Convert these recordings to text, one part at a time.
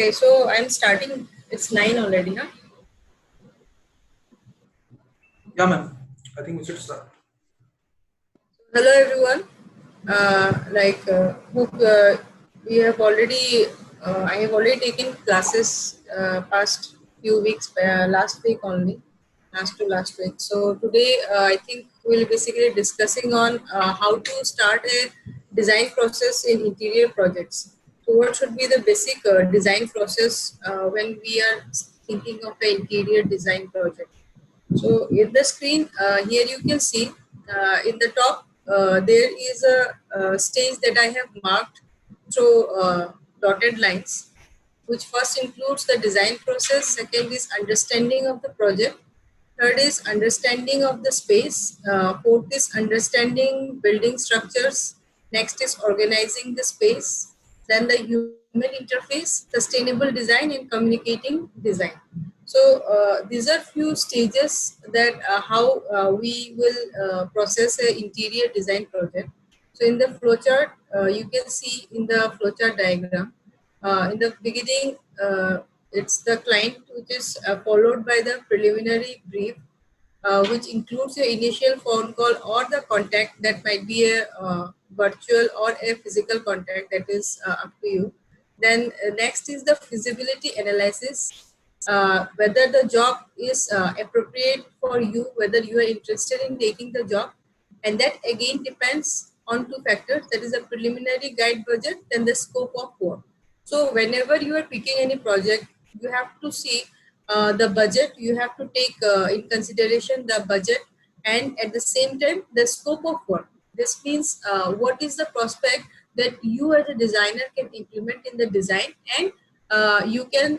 Okay, so I'm starting. It's 9 already, huh? Yeah, ma'am. I think we should start. Hello, everyone. Hope we have already. I have already taken classes past few weeks. Last week only, last week. So today, I think we'll basically discussing on how to start a design process in interior projects. So, what should be the basic design process when we are thinking of an interior design project? So in the screen here you can see in the top there is a stage that I have marked through dotted lines, which first includes the design process, second is understanding of the project, third is understanding of the space, fourth is understanding building structures, next is organizing the space, then the human interface, sustainable design and communicating design. So these are few stages that how we will process an interior design project. So in the flowchart, you can see in the flowchart diagram, in the beginning, it's the client which is followed by the preliminary brief, which includes your initial phone call or the contact that might be a virtual or a physical contact, that is up to you. Then next is the feasibility analysis, whether the job is appropriate for you, whether you are interested in taking the job, and that again depends on two factors, that is a preliminary guide budget, then the scope of work. So whenever you are picking any project, you have to see the budget, you have to take in consideration the budget, and at the same time the scope of work. This means what is the prospect that you as a designer can implement in the design, and you can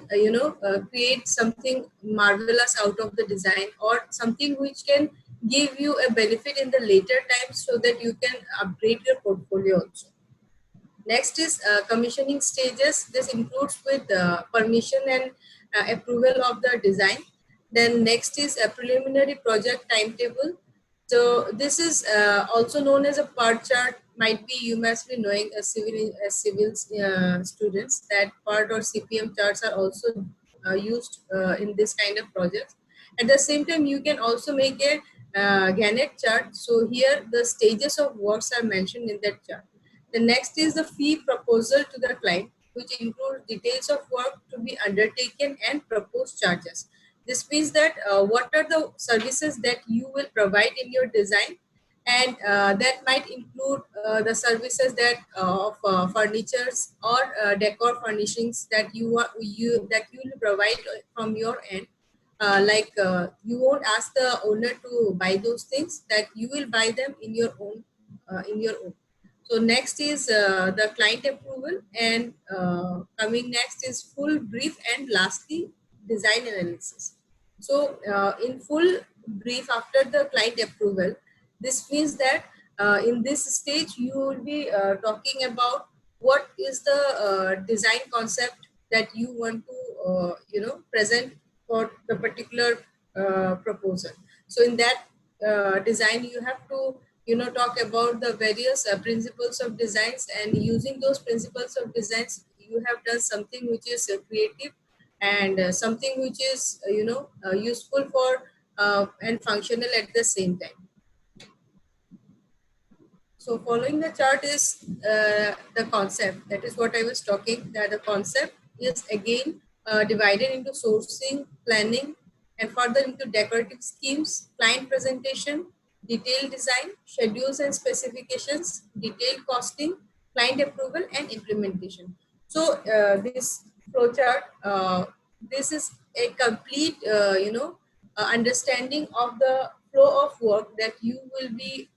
create something marvelous out of the design, or something which can give you a benefit in the later times, so that you can upgrade your portfolio also. Next is commissioning stages. This includes with permission and approval of the design. Then next is a preliminary project timetable. So this is also known as a PART chart. Might be you must be knowing civil students that PART or CPM charts are also used in this kind of projects. At the same time, you can also make a Gantt chart. So here the stages of works are mentioned in that chart. The next is the fee proposal to the client, which includes details of work to be undertaken and proposed charges. This means that what are the services that you will provide in your design, and that might include the services that of furnitures or decor furnishings that you will provide from your end. You won't ask the owner to buy those things, that you will buy them in your own So next is the client approval, and coming next is full brief, and lastly design analysis. So in full brief after the client approval, this means that in this stage you will be talking about what is the design concept that you want to present for the particular proposal. So in that design you have to talk about the various principles of designs, and using those principles of designs you have done something which is creative, and something which is useful for and functional at the same time. So following the chart is the concept. That is what I was talking, that the concept is again divided into sourcing, planning, and further into decorative schemes, client presentation, detailed design, schedules and specifications, detailed costing, client approval, and implementation. So this flowchart, this is a complete, understanding of the flow of work that you will be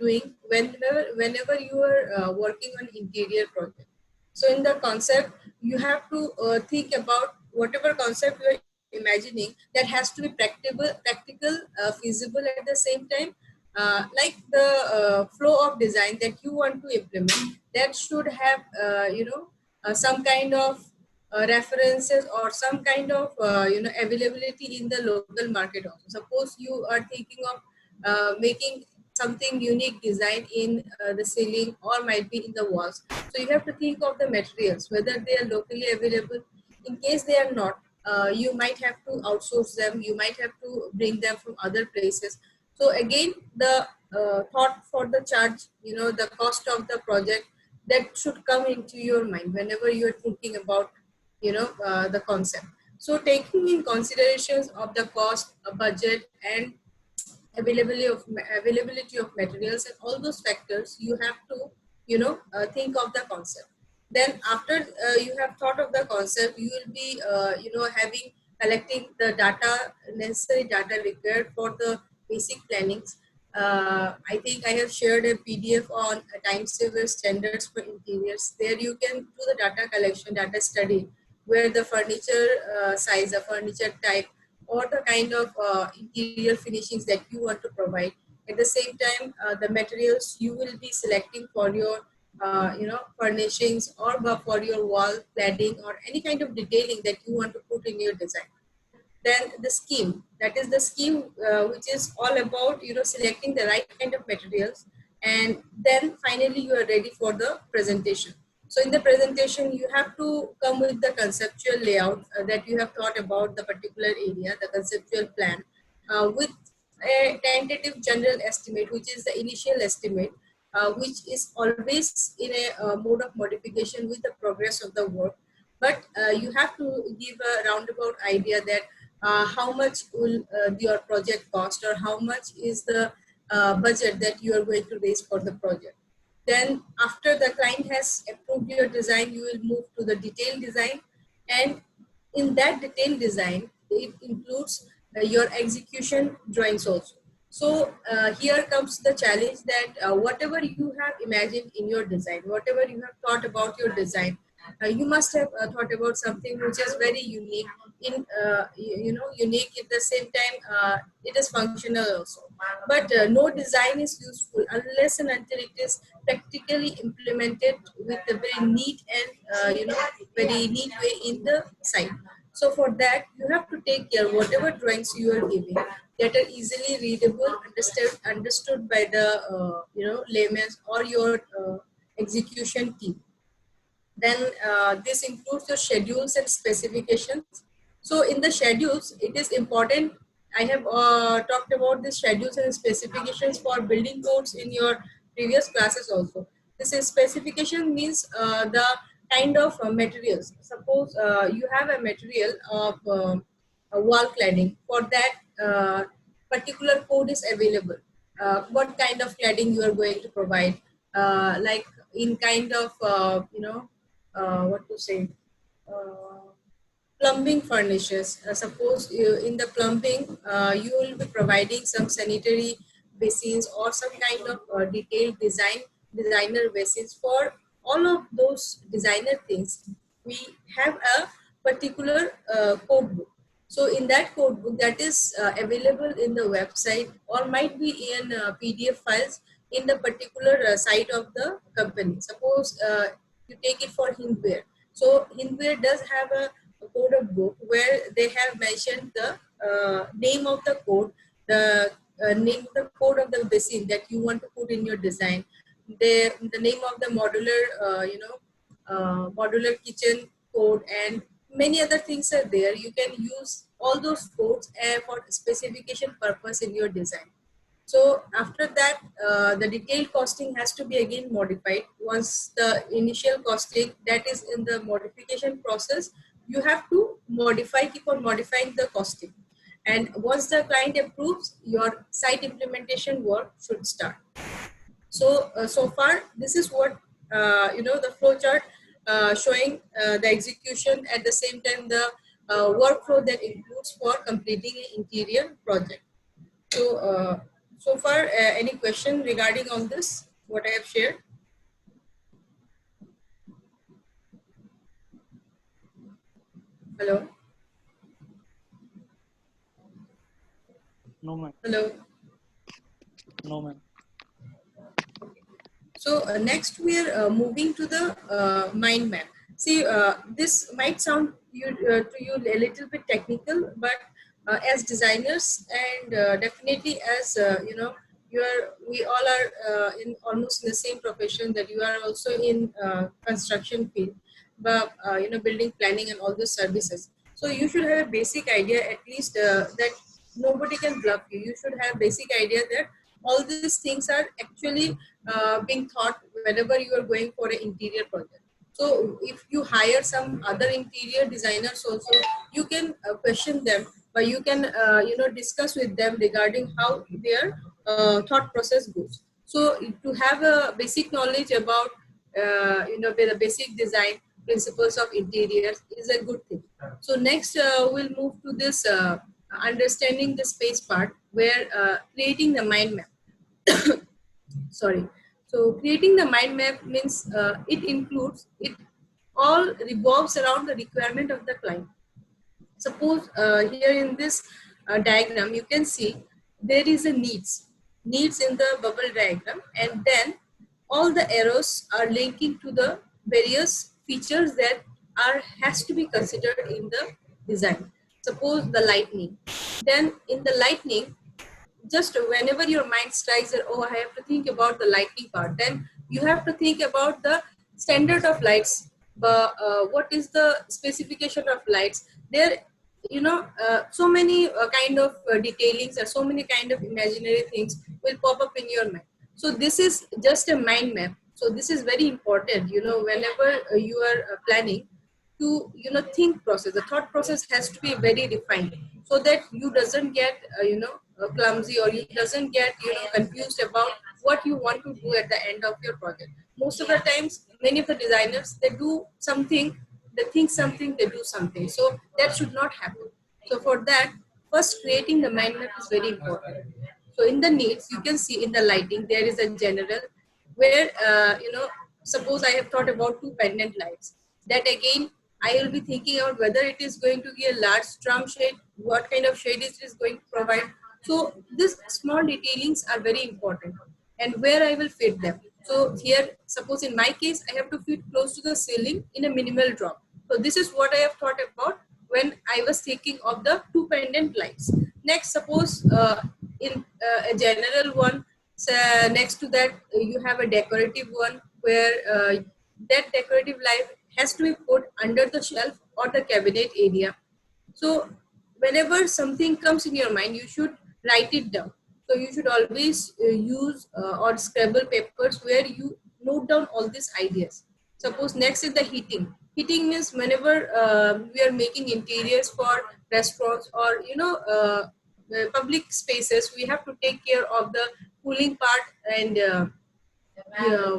doing whenever you are working on interior project. So in the concept, you have to think about whatever concept you are imagining, that has to be practical, feasible at the same time. Like the flow of design that you want to implement, that should have some kind of references, or some kind of availability in the local market also. Suppose you are thinking of making something unique design in the ceiling, or might be in the walls. So you have to think of the materials, whether they are locally available. In case they are not, you might have to outsource them, you might have to bring them from other places. So again, the thought for the charge, the cost of the project, that should come into your mind whenever you are thinking about the concept. So taking in considerations of the cost, budget, and availability of materials and all those factors, you have to think of the concept. Then after you have thought of the concept, you will be having collecting the data, necessary data required for the basic plannings. I think I have shared a PDF on time saver standards for interiors. There you can do the data collection, data study, where the furniture size, the furniture type, or the kind of interior finishings that you want to provide. At the same time, the materials you will be selecting for your furnishings, or for your wall cladding, or any kind of detailing that you want to put in your design. Then the scheme, that is the scheme which is all about selecting the right kind of materials. And then finally you are ready for the presentation. So in the presentation, you have to come with the conceptual layout that you have thought about the particular area, the conceptual plan, with a tentative general estimate, which is the initial estimate, which is always in a mode of modification with the progress of the work. But you have to give a roundabout idea that how much will your project cost, or how much is the budget that you are going to raise for the project. Then after the client has approved your design, you will move to the detailed design. And in that detailed design, it includes your execution drawings also. So here comes the challenge that whatever you have imagined in your design, whatever you have thought about your design, you must have thought about something which is very unique, unique at the same time. It is functional also. But no design is useful unless and until it is practically implemented with a very neat and very neat way in the site. So for that, you have to take care whatever drawings you are giving, that are easily readable, understood by the laymen or your execution team. Then this includes your schedules and specifications. So in the schedules, it is important. I have talked about the schedules and specifications for building codes in your previous classes also. This is specification means the kind of materials. Suppose you have a material of a wall cladding. For that particular code is available. What kind of cladding you are going to provide? Like in kind of what to say, uh, plumbing furnishes. Suppose in the plumbing, you will be providing some sanitary basins, or some kind of detailed designer basins. For all of those designer things, we have a particular code book. So in that code book, that is available in the website, or might be in PDF files in the particular site of the company. Suppose you take it for Hindware. So Hindware does have a code of book where they have mentioned the name of the code, the name of the code of the basin that you want to put in your design, the name of the modular, modular kitchen code, and many other things are there. You can use all those codes for specification purpose in your design. So after that, the detailed costing has to be again modified. Once the initial costing, that is in the modification process, you have to keep on modifying the costing. And once the client approves, your site implementation work should start. So, so far, this is what, the flow chart showing the execution, at the same time the workflow that includes for completing an interior project. So, so far, any question regarding on this, what I have shared? Hello? No, ma'am. Hello? No, ma'am. So next we are moving to the mind map. See, this might sound to you a little bit technical, but as designers, and definitely as we all are in almost in the same profession, that you are also in construction field. building planning and all those services. So you should have a basic idea at least that nobody can bluff you. You should have basic idea that all these things are actually being thought whenever you are going for an interior project. So if you hire some other interior designers also, you can question them, but you can discuss with them regarding how their thought process goes. So to have a basic knowledge about the basic design principles of interiors is a good thing. So next we'll move to this understanding the space part, where creating the mind map. Sorry. So creating the mind map means it all revolves around the requirement of the client. Suppose here in this diagram, you can see there is a needs in the bubble diagram, and then all the arrows are linking to the various features that are has to be considered in the design. Suppose the lightning. Then in the lightning, just whenever your mind strikes that, oh, I have to think about the lighting part, then you have to think about the standard of lights, but what is the specification of lights there. So many kind of detailings or so many kind of imaginary things will pop up in your mind. So this is just a mind map. So this is very important, whenever you are planning to think process. The thought process has to be very refined, so that you doesn't get clumsy, or you doesn't get confused about what you want to do at the end of your project. Most of the times, many of the designers, they do something, they think something, they do something. So that should not happen. So for that, first creating the mind map is very important. So in the needs, you can see in the lighting there is a general, where suppose I have thought about two pendant lights. That again, I will be thinking out whether it is going to be a large drum shade, what kind of shade it is going to provide. So these small detailings are very important, and where I will fit them. So here, suppose in my case, I have to fit close to the ceiling in a minimal drop. So this is what I have thought about when I was thinking of the two pendant lights. Next, suppose in a general one, so next to that, you have a decorative one, where that decorative light has to be put under the shelf or the cabinet area. So whenever something comes in your mind, you should write it down. So you should always use or scribble papers where you note down all these ideas. Suppose next is the heating. Heating means whenever we are making interiors for restaurants or public spaces, we have to take care of the cooling part and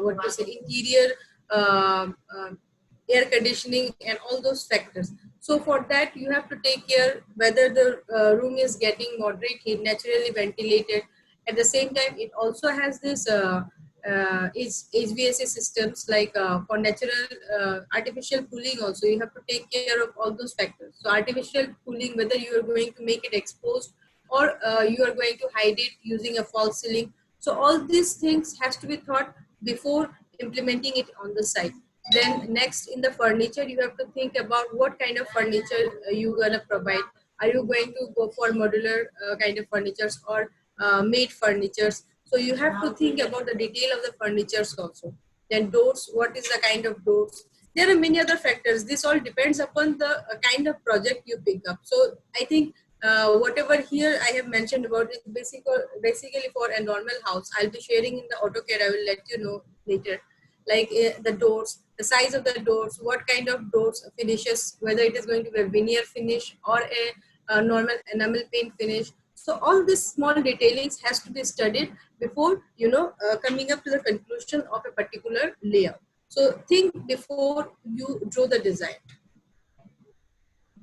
what to say, interior uh, air conditioning and all those factors. So for that, you have to take care whether the room is getting moderate heat, naturally ventilated. At the same time, it also has this HVAC systems, like for natural artificial cooling also, you have to take care of all those factors. So artificial cooling, whether you are going to make it exposed or you are going to hide it using a false ceiling. So all these things has to be thought before implementing it on the site. Then next, in the furniture, you have to think about what kind of furniture you're gonna provide. Are you going to go for modular kind of furnitures or made furnitures? So you have to think about the detail of the furnitures also. Then doors, what is the kind of doors? There are many other factors. This all depends upon the kind of project you pick up. So I think whatever here I have mentioned about it, basically for a normal house, I'll be sharing in the AutoCAD. I will let you know later. Like the doors, the size of the doors, what kind of doors finishes, whether it is going to be a veneer finish or a normal enamel paint finish. So all these small detailings has to be studied before coming up to the conclusion of a particular layout. So think before you draw the design.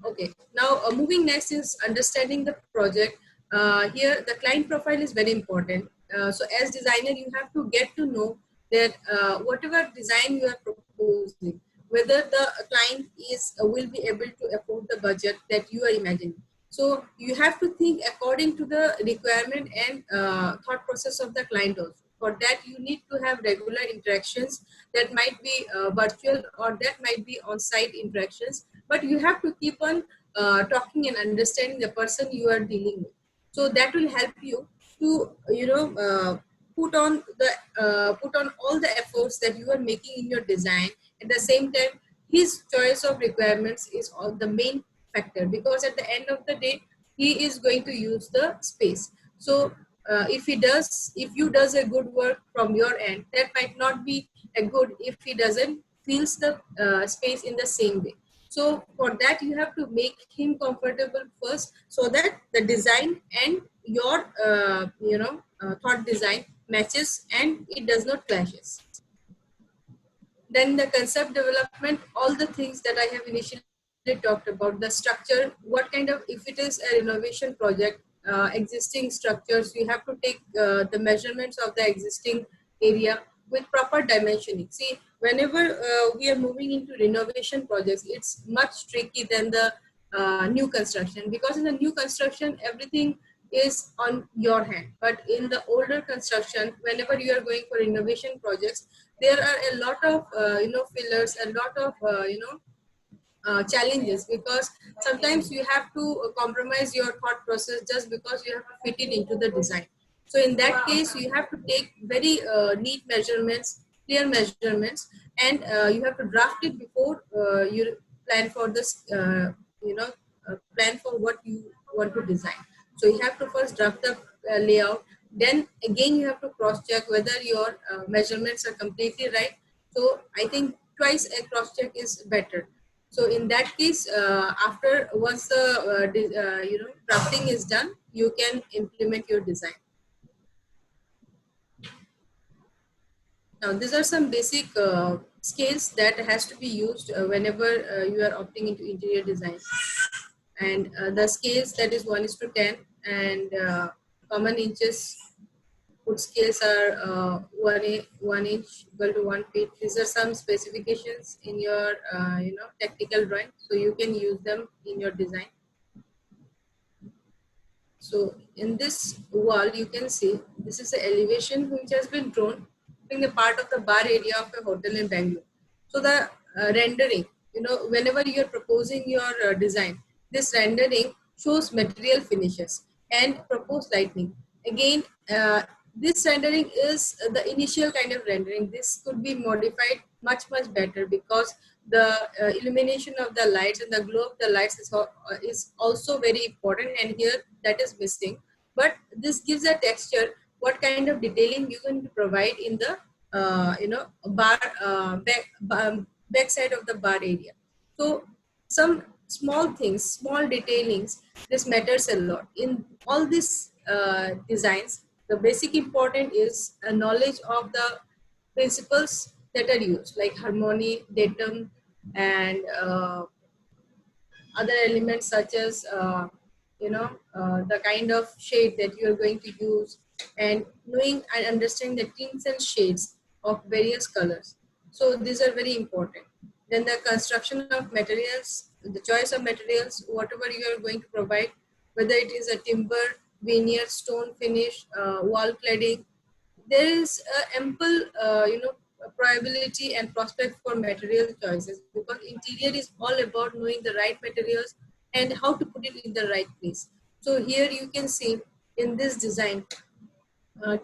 Okay, now moving next is understanding the project. Here, the client profile is very important. So as designer, you have to get to know that whatever design you are proposing, whether the client is will be able to afford the budget that you are imagining. So you have to think according to the requirement and thought process of the client also. For that, you need to have regular interactions that might be virtual or that might be on-site interactions, but you have to keep on talking and understanding the person you are dealing with. So that will help you to put on all the efforts that you are making in your design. At the same time, his choice of requirements is all the main factor, because at the end of the day he is going to use the space. So if you does a good work from your end, that might not be a good if he doesn't feels the space in the same way. So for that you have to make him comfortable first, so that the design and your thought design matches and it does not clashes. Then the concept development, all the things that I have initially talked about, the structure, what kind of, if it is a renovation project, existing structures, you have to take the measurements of the existing area with proper dimensioning. See, whenever we are moving into renovation projects, it's much tricky than the new construction, because in the new construction, everything is on your hand. But in the older construction, whenever you are going for renovation projects, there are a lot of fillers, a lot of challenges, because sometimes you have to compromise your thought process just because you have to fit it into the design. So in that case you have to take very neat measurements, clear measurements, and you have to draft it before you plan for this plan for what you want to design. So you have to first draft the layout, then again you have to cross check whether your measurements are completely right. So I think twice a cross check is better. So in that case, after once the drafting is done, you can implement your design. Now these are some basic scales that has to be used whenever you are opting into interior design. And the scales, that is 1:10, and common inches. Foot scales are 1 inch equal to 1 feet. These are some specifications in your technical drawing, so you can use them in your design. So in this wall, you can see this is the elevation which has been drawn in the part of the bar area of a hotel in Bangalore. So the rendering, whenever you are proposing your design, this rendering shows material finishes and proposed lighting. Again, this rendering is the initial kind of rendering. This could be modified much better, because the illumination of the lights and the glow of the lights is also very important, and here that is missing. But this gives a texture, what kind of detailing you can provide in the bar back side of the bar area. So some small things, small detailings, this matters a lot in all these designs. The basic important is a knowledge of the principles that are used, like harmony, datum, and other elements such as the kind of shade that you are going to use, and knowing and understanding the tints and shades of various colors. So these are very important. Then the construction of materials, the choice of materials, whatever you are going to provide, whether it is a timber, veneer, stone finish, wall cladding, there is ample probability and prospect for material choices, because interior is all about knowing the right materials and how to put it in the right place. So here you can see in this design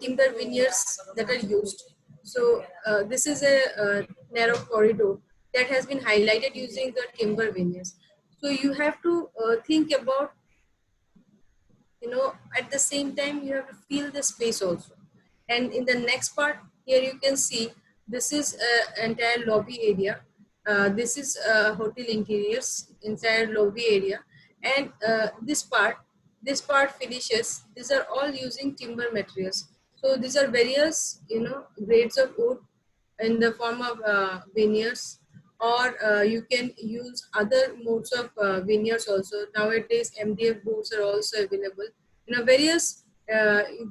timber veneers that are used. So this is a narrow corridor that has been highlighted using the timber veneers. So you have to think about, at the same time you have to feel the space also. And in the next part, here you can see this is entire lobby area. This is hotel interiors, entire lobby area. And this part finishes, these are all using timber materials. So these are various grades of wood in the form of veneers, or you can use other modes of veneers also. Nowadays MDF boards are also available, various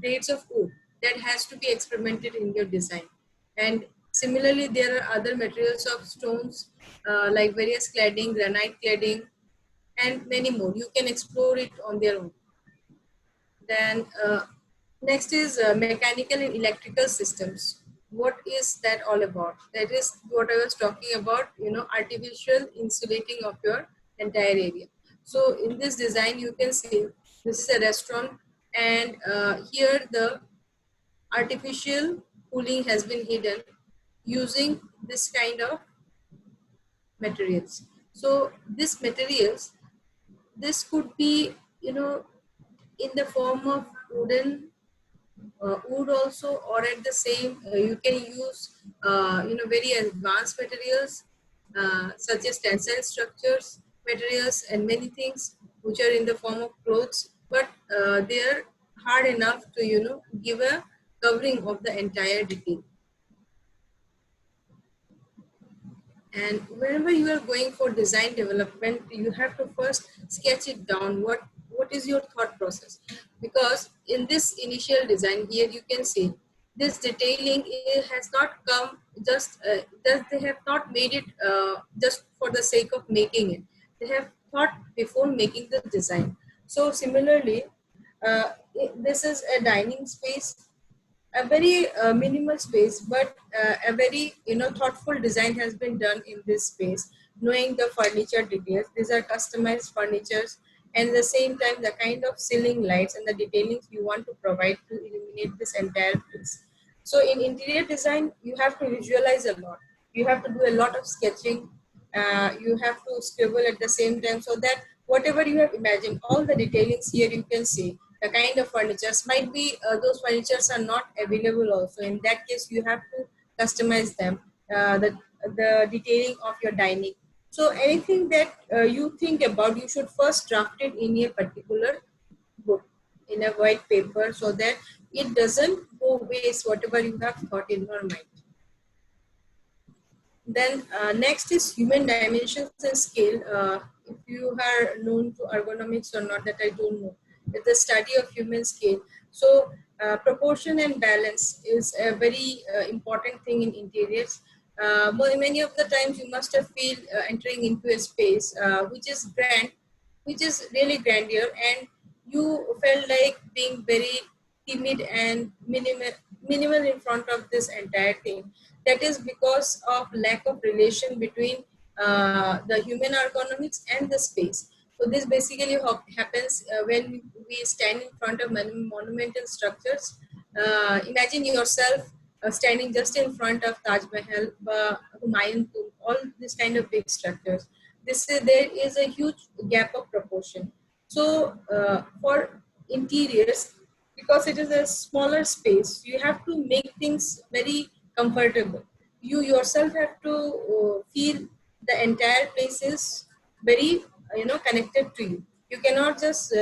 grades of wood that has to be experimented in your design. And similarly there are other materials of stones, like various cladding, granite cladding, and many more. You can explore it on their own. Then next is mechanical and electrical systems. What is that all about? That is what I was talking about, artificial insulating of your entire area. So in this design, you can see this is a restaurant, and here the artificial cooling has been hidden using this kind of materials. So this materials, this could be, in the form of wood also, or at the same, you can use, very advanced materials, such as tensile structures, materials, and many things which are in the form of clothes, but they are hard enough to, give a covering of the entire detail. And whenever you are going for design development, you have to first sketch it down. What is your thought process? Because in this initial design here, you can see this detailing has not come just they have not made it just for the sake of making it. They have thought before making the design. So similarly, this is a dining space, a very minimal space, but a very thoughtful design has been done in this space, knowing the furniture details. These are customized furnitures, and at the same time the kind of ceiling lights and the detailings you want to provide to illuminate this entire place. So in interior design, you have to visualize a lot, you have to do a lot of sketching, you have to scribble at the same time, so that whatever you have imagined, all the detailings here you can see. The kind of furnitures might be, those furnitures are not available also. In that case, you have to customize them, the detailing of your dining. So anything that you think about, you should first draft it in a particular book, in a white paper, so that it doesn't go waste whatever you have thought in your mind. Then next is human dimensions and scale. If you are known to ergonomics or not, that I don't know. It's the study of human scale. So proportion and balance is a very important thing in interiors. Many of the times you must have feel entering into a space which is grand, which is really grandeur, and you felt like being very timid and minimal in front of this entire thing. That is because of lack of relation between the human ergonomics and the space. So this basically happens when we stand in front of monumental structures. Imagine yourself standing just in front of Taj Mahal, Humayun Tomb, all these kind of big structures. There is a huge gap of proportion. So for interiors, because it is a smaller space, you have to make things very comfortable. You yourself have to feel the entire place is very connected to you. You cannot just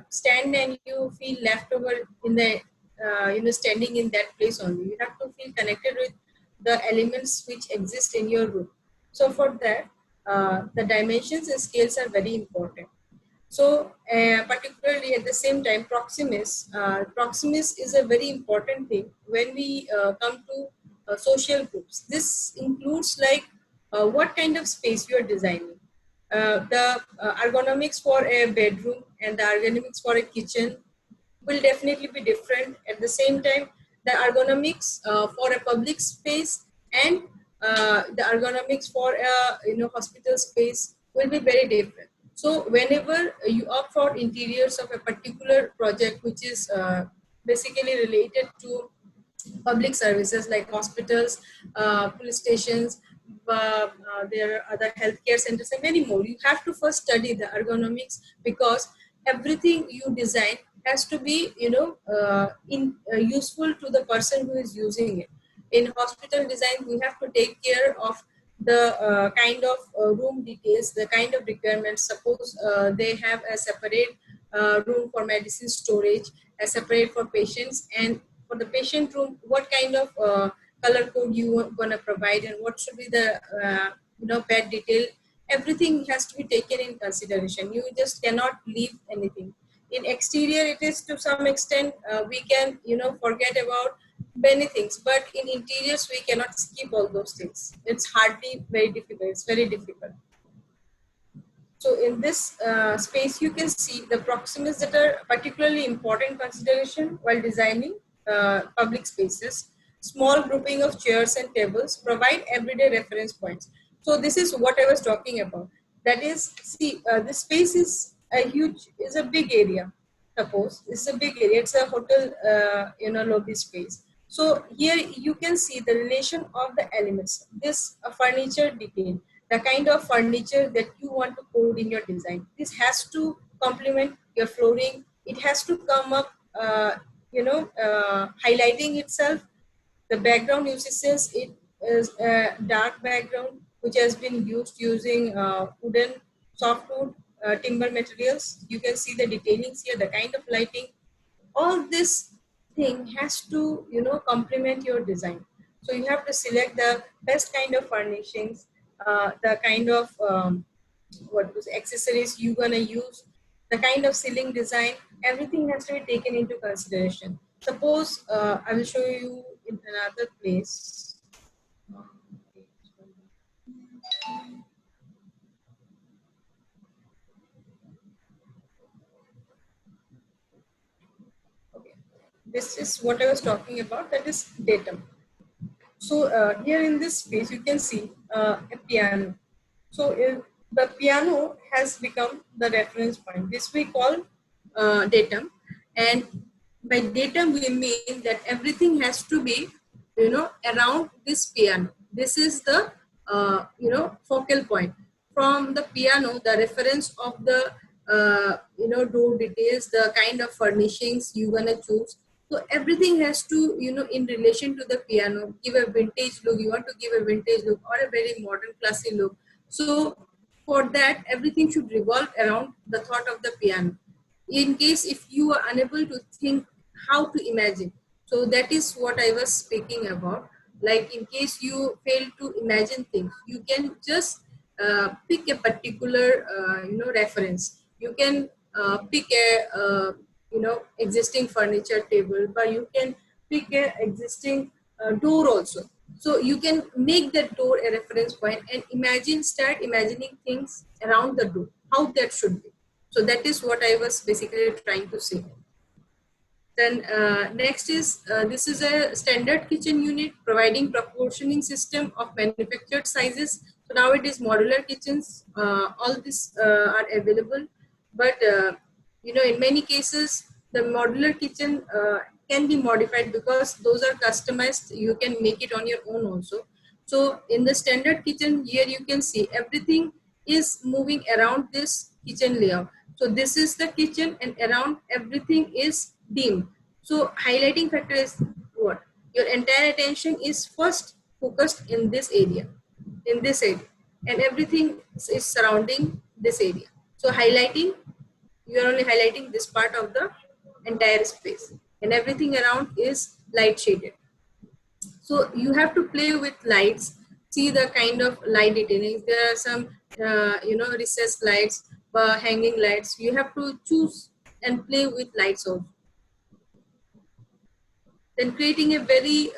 stand and you feel left over in the standing in that place only. You have to feel connected with the elements which exist in your room. So for that, the dimensions and scales are very important. So, particularly at the same time, Proximus is a very important thing when we come to social groups. This includes like what kind of space you are designing. The ergonomics for a bedroom and the ergonomics for a kitchen will definitely be different. At the same time, the ergonomics for a public space and the ergonomics for a hospital space will be very different. So whenever you opt for interiors of a particular project which is basically related to public services like hospitals, police stations, there are other healthcare centers and many more. You have to first study the ergonomics, because everything you design has to be, useful to the person who is using it. In hospital design, we have to take care of the kind of room details, the kind of requirements. Suppose they have a separate room for medicine storage, a separate for patients, and for the patient room, what kind of color code you are going to provide, and what should be the bed detail. Everything has to be taken in consideration. You just cannot leave anything. In exterior, it is to some extent we can forget about many things, but in interiors we cannot skip all those things. It's hardly very difficult. It's very difficult. So in this space, you can see the proximus that are particularly important consideration while designing public spaces. Small grouping of chairs and tables provide everyday reference points. So this is what I was talking about. That is, see, this space is a big area. Suppose it's a big area. It's a hotel, lobby space. So here you can see the relation of the elements. This furniture detail, the kind of furniture that you want to code in your design. This has to complement your flooring. It has to come up, highlighting itself. The background uses it is a dark background which has been used using wooden, softwood, timber materials. You can see the detailings here, the kind of lighting. All this thing has to, complement your design. So you have to select the best kind of furnishings, the kind of accessories you're gonna use, the kind of ceiling design. Everything has to be taken into consideration. Suppose I will show you in another place. Okay, this is what I was talking about. That is datum. So here in this space, you can see a piano. So the piano has become the reference point. This we call datum, and by datum we mean that everything has to be, around this piano. This is the focal point. From the piano, the reference of the door details, the kind of furnishings you gonna choose. So everything has to, in relation to the piano, give a vintage look. You want to give a vintage look or a very modern classy look. So for that, everything should revolve around the thought of the piano. In case if you are unable to think how to imagine, so that is what I was speaking about. Like in case you fail to imagine things, you can just pick a particular reference. You can pick a existing furniture table, but you can pick a existing door also. So you can make that door a reference point and start imagining things around the door, how that should be. So that is what I was basically trying to say. Then next is, this is a standard kitchen unit providing proportioning system of manufactured sizes. So now it is modular kitchens. All these are available, but in many cases the modular kitchen can be modified because those are customized. You can make it on your own also. So in the standard kitchen here, you can see everything is moving around this kitchen layout. So this is the kitchen, and around everything is dim. So highlighting factor is what? Your entire attention is first focused in this area, and everything is surrounding this area. So highlighting, you are only highlighting this part of the entire space, and everything around is light shaded. So you have to play with lights, see the kind of light detailings. There are some, recessed lights, hanging lights. You have to choose and play with lights also. Then creating a very,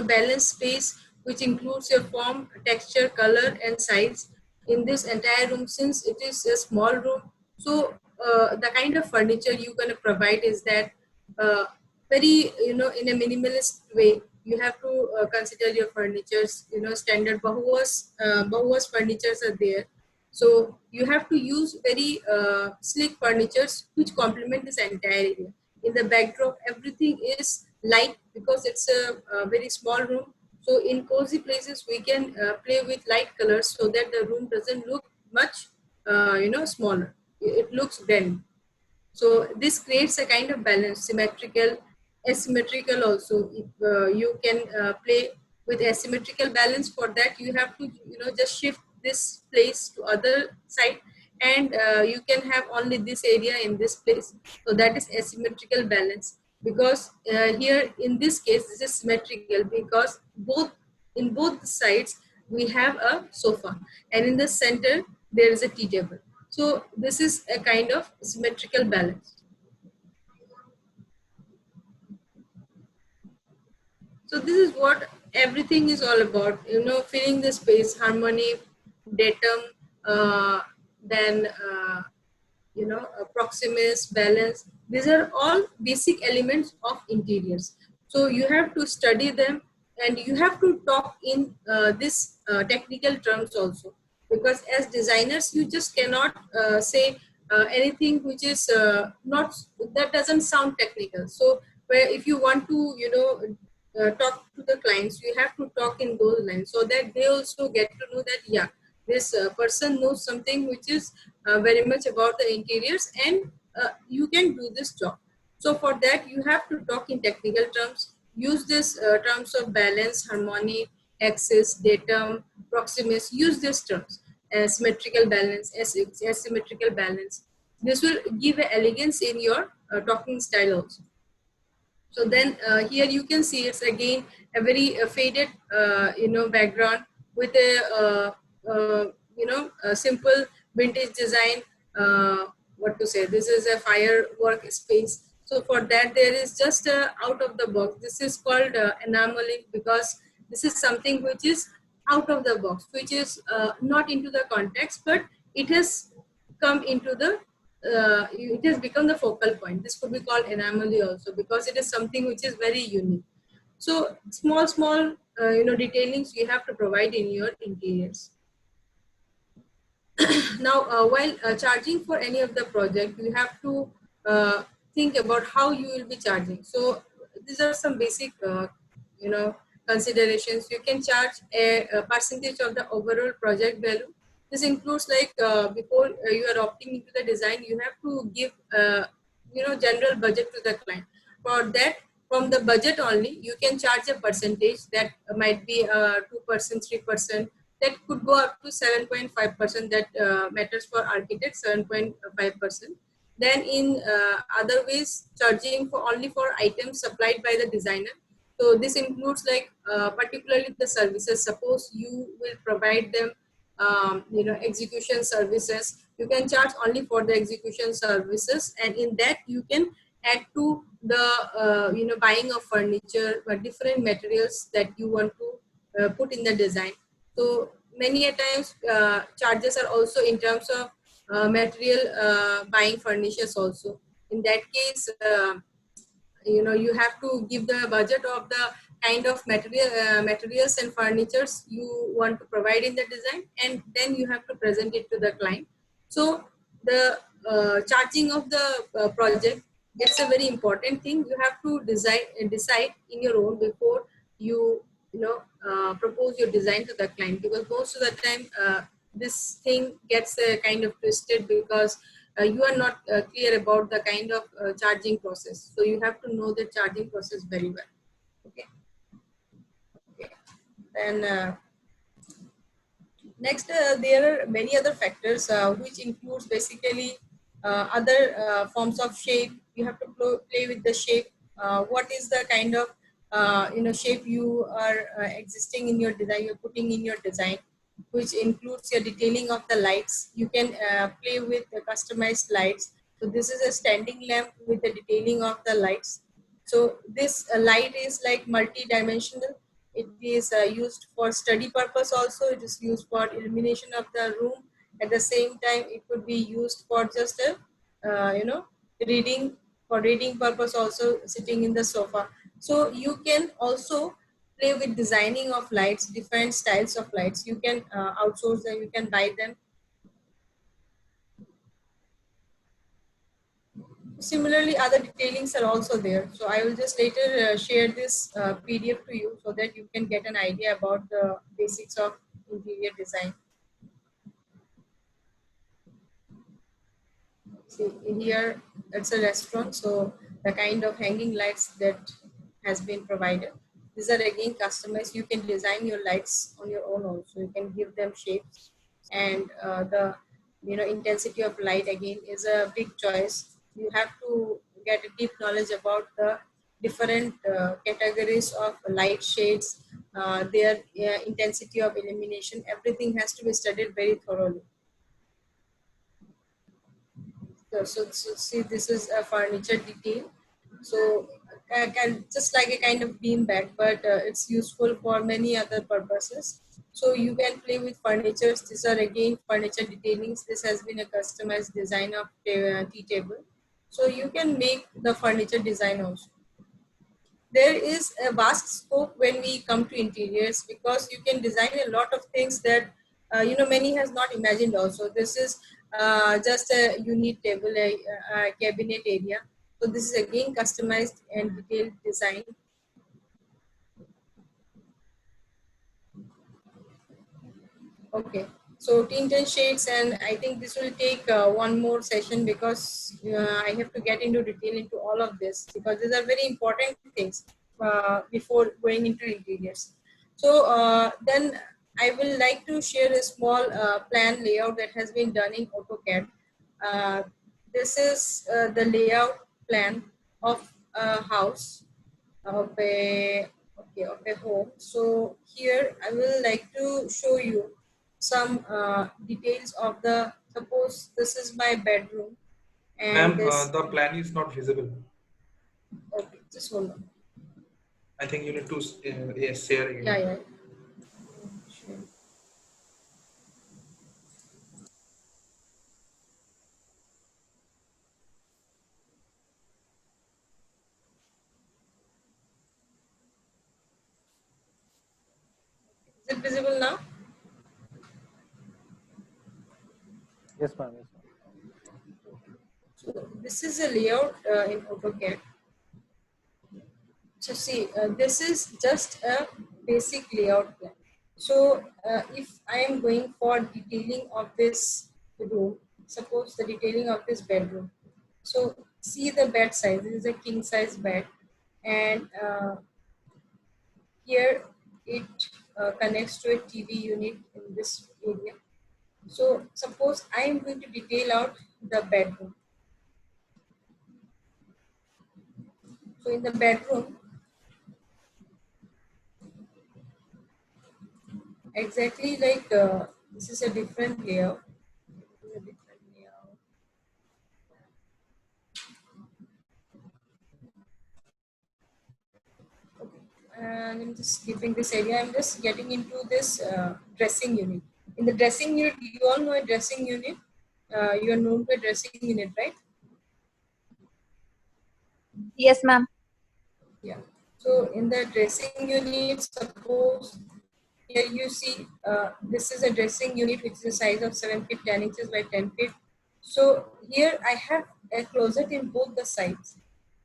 balanced space, which includes your form, texture, color, and size in this entire room. Since it is a small room, so the kind of furniture you're going to provide is that very, in a minimalist way. You have to consider your furnitures, standard Bahuwas furnitures are there. So you have to use very sleek furnitures which complement this entire area. In the backdrop, everything is light because it's a very small room. So in cozy places, we can play with light colors so that the room doesn't look much, smaller. It looks grand. So this creates a kind of balance, symmetrical, asymmetrical also. If you can play with asymmetrical balance, for that you have to, just shift this place to other side, and you can have only this area in this place. So that is asymmetrical balance, because here in this case, this is symmetrical because in both sides we have a sofa, and in the center there is a tea table. So this is a kind of symmetrical balance. So this is what everything is all about, filling the space, harmony, datum, then, proximus, balance. These are all basic elements of interiors. So you have to study them, and you have to talk in this technical terms also, because as designers, you just cannot say anything which is not, that doesn't sound technical. So where if you want to, talk to the clients, you have to talk in those lines so that they also get to know that, yeah, this person knows something which is very much about the interiors, and you can do this job. So for that, you have to talk in technical terms, use this terms of balance, harmony, axis, datum, proximus, use these terms, symmetrical balance, asymmetrical balance. This will give an elegance in your talking style also. So then here you can see it's again a very faded, background with a, a simple vintage design. What to say? This is a firework space. So for that, there is just out of the box. This is called anomaly, because this is something which is out of the box, which is not into the context, but it has come into the it has become the focal point. This could be called anomaly also, because it is something which is very unique. So small detailings you have to provide in your interiors. Now while charging for any of the project, you have to think about how you will be charging. So these are some basic considerations. You can charge a percentage of the overall project value. This includes, like, before you are opting into the design, you have to give general budget to the client. For that, from the budget only, you can charge a percentage that might be 2%, 3%. That could go up to 7.5%. That matters for architects, 7.5%. Then in other ways, charging for only for items supplied by the designer. So this includes, like, particularly the services. Suppose you will provide them execution services, you can charge only for the execution services, and in that you can add to the buying of furniture or different materials that you want to put in the design. So many a times charges are also in terms of material buying furnitures also. In that case, you have to give the budget of the kind of materials and furnitures you want to provide in the design, and then you have to present it to the client. So the charging of the project, it's a very important thing. You have to decide in your own before you propose your design to the client, because most of the time this thing gets kind of twisted, because you are not clear about the kind of charging process. So you have to know the charging process very well. Okay. Okay. Then next, there are many other factors which includes basically other forms of shape. You have to play with the shape. What is the kind of shape you are existing in your design, you're putting in your design, which includes your detailing of the lights. You can play with the customized lights. So this is a standing lamp with the detailing of the lights. So this light is like multi-dimensional. It is used for study purpose also. It is used for illumination of the room. At the same time, it could be used for just a reading, for reading purpose also, sitting in the sofa. So you can also play with designing of lights, different styles of lights. You can outsource them, you can buy them. Similarly, other detailings are also there. So I will just later share this PDF to you, so that you can get an idea about the basics of interior design. See, here it's a restaurant, so the kind of hanging lights that has been provided, these are again customized. You can design your lights on your own also. You can give them shapes, and the intensity of light again is a big choice. You have to get a deep knowledge about the different categories of light shades, their intensity of illumination. Everything has to be studied very thoroughly. So see, this is a furniture detail. So can just like a kind of bean bag, but it's useful for many other purposes. So you can play with furnitures. These are again furniture detailings. This has been a customized design of tea table. So you can make the furniture design also. There is a vast scope when we come to interiors, because you can design a lot of things that many has not imagined also. This is just a unit table, a cabinet area. So this is again customized and detailed design. Okay, So tint and shades, and I think this will take one more session because I have to get into detail into all of this because these are very important things before going into interiors. So then I will like to share a small plan layout that has been done in AutoCAD. Uh, this is the layout plan of a house, of a of a home. So here I will like to show you some details of the, suppose this is my bedroom and Ma'am, this, the plan is not visible. okay, just hold on. I think you need to yes, share again. Yeah. Sure. Is it visible now? Yes, ma'am. Yes, ma'am. So this is a layout in AutoCAD. So see, this is just a basic layout plan. So if I am going for detailing of this room, suppose the detailing of this bedroom. So see the bed size, this is a king size bed, and here it connects to a TV unit in this area. So suppose I am going to detail out the bedroom. So in the bedroom, exactly like this is a different layout. This is a different layout. Okay. And I'm just skipping this area. I'm just getting into this dressing unit. In the dressing unit, you all know a dressing unit. You are known to a dressing unit, right? Yes, ma'am. Yeah. So in the dressing unit, suppose here you see this is a dressing unit which is a size of 7 feet 10 inches by 10 feet. So here I have a closet in both the sides.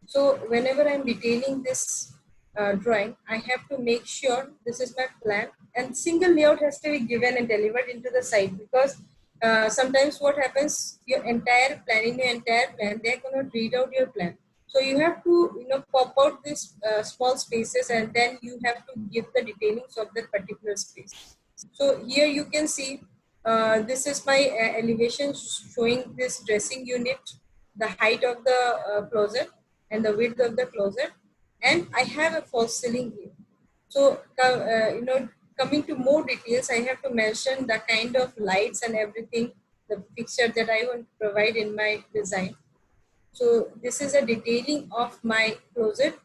So whenever I'm detailing this drawing, I have to make sure this is my plan, and single layout has to be given and delivered into the site because sometimes what happens, your entire plan, in your entire plan, they cannot read out your plan. So you have to, pop out these small spaces and then you have to give the detailings of that particular space. So here you can see this is my elevation showing this dressing unit, the height of the closet and the width of the closet, and I have a false ceiling here. So coming to more details, I have to mention the kind of lights and everything, the picture that I want to provide in my design. So this is a detailing of my closet.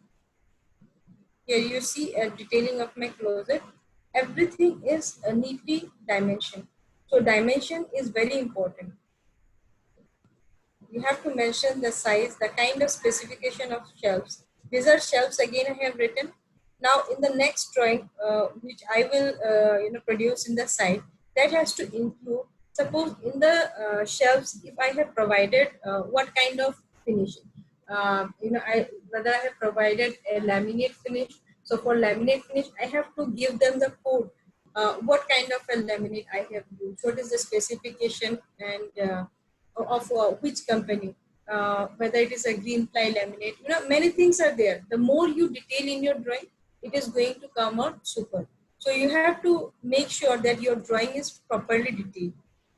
Here you see a detailing of my closet. Everything is neatly dimensioned. So dimension is very important. You have to mention the size, the kind of specification of shelves. These are shelves again I have written. Now in the next drawing, which I will produce in the site, that has to include, suppose in the shelves, if I have provided what kind of finishing. Whether I have provided a laminate finish. So for laminate finish, I have to give them the code. What kind of a laminate I have used, what is the specification, and of which company, whether it is a green ply laminate, many things are there. The more you detail in your drawing, it is going to come out super. So you have to make sure that your drawing is properly detailed.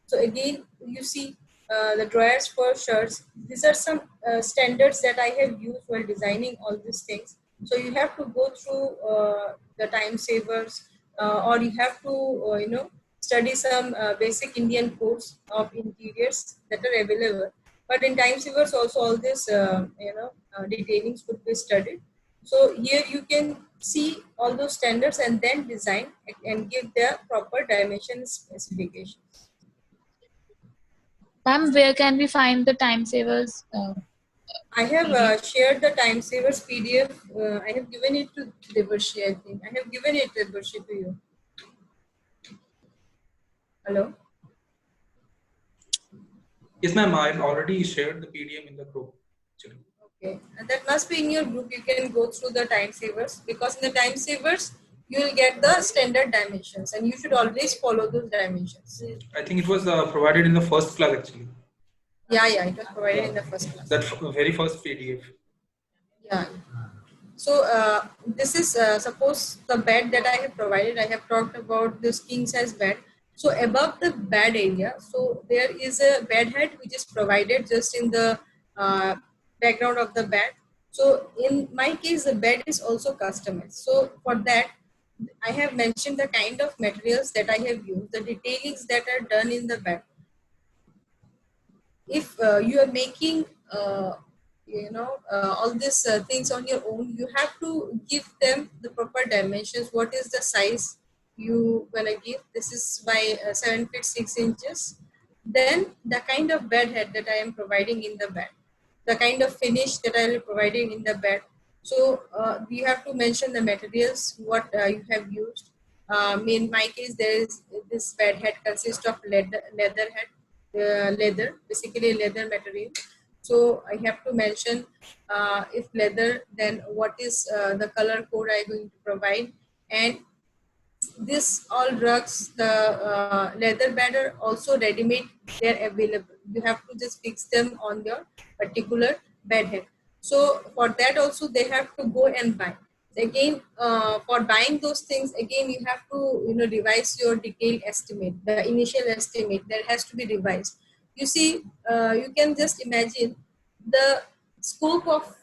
So again, you see the drawers for shirts. These are some standards that I have used while designing all these things. So you have to go through the time savers, or you have to, study some basic Indian codes of interiors that are available. But in time savers also all this, detailings could be studied. So here you can see all those standards and then design and give the proper dimension specifications. Ma'am, where can we find the time savers? I have PDF? shared the time savers PDF. I have given it to Devarshi, I think. I have given it, Devarshi, to you. Hello? Yes, ma'am. I've already shared the PDF in the group. Actually. Okay. And that must be in your group. You can go through the time savers, because in the time savers, you will get the standard dimensions, and you should always follow those dimensions. I think it was provided in the first class actually. Yeah, it was provided in the first class. That very first PDF. Yeah. So this is suppose the bed that I have provided. I have talked about this king size bed. So above the bed area, so there is a bed head which is provided just in the uh, background of the bed. So in my case, the bed is also customized. So for that, I have mentioned the kind of materials that I have used, the detailings that are done in the bed. If you are making all these things on your own, you have to give them the proper dimensions. What is the size you gonna give? This is by 7 feet 6 inches. Then the kind of bed head that I am providing in the bed, the kind of finish that I will be providing in the bed. So you have to mention the materials what you have used. In my case, there is this bed head consists of leather head, leather, basically leather material. So I have to mention if leather, then what is the color code I am going to provide. And this all rugs, the leather bed are also ready-made, they're available. You have to just fix them on your particular bed head. So for that also they have to go and buy. Again, for buying those things, again you have to revise your detailed estimate, the initial estimate that has to be revised. You see, you can just imagine the scope of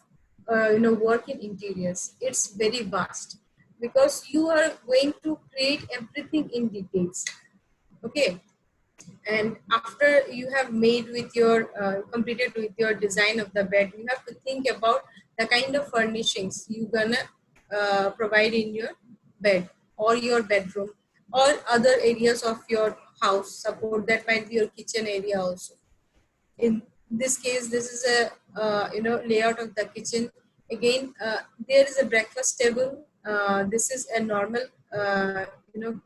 work in interiors. It's very vast because you are going to create everything in details. Okay, and after you have made with your completed with your design of the bed, you have to think about the kind of furnishings you gonna provide in your bed or your bedroom or other areas of your house. Suppose that might be your kitchen area also. In this case, this is a layout of the kitchen. Again, there is a breakfast table. This is a normal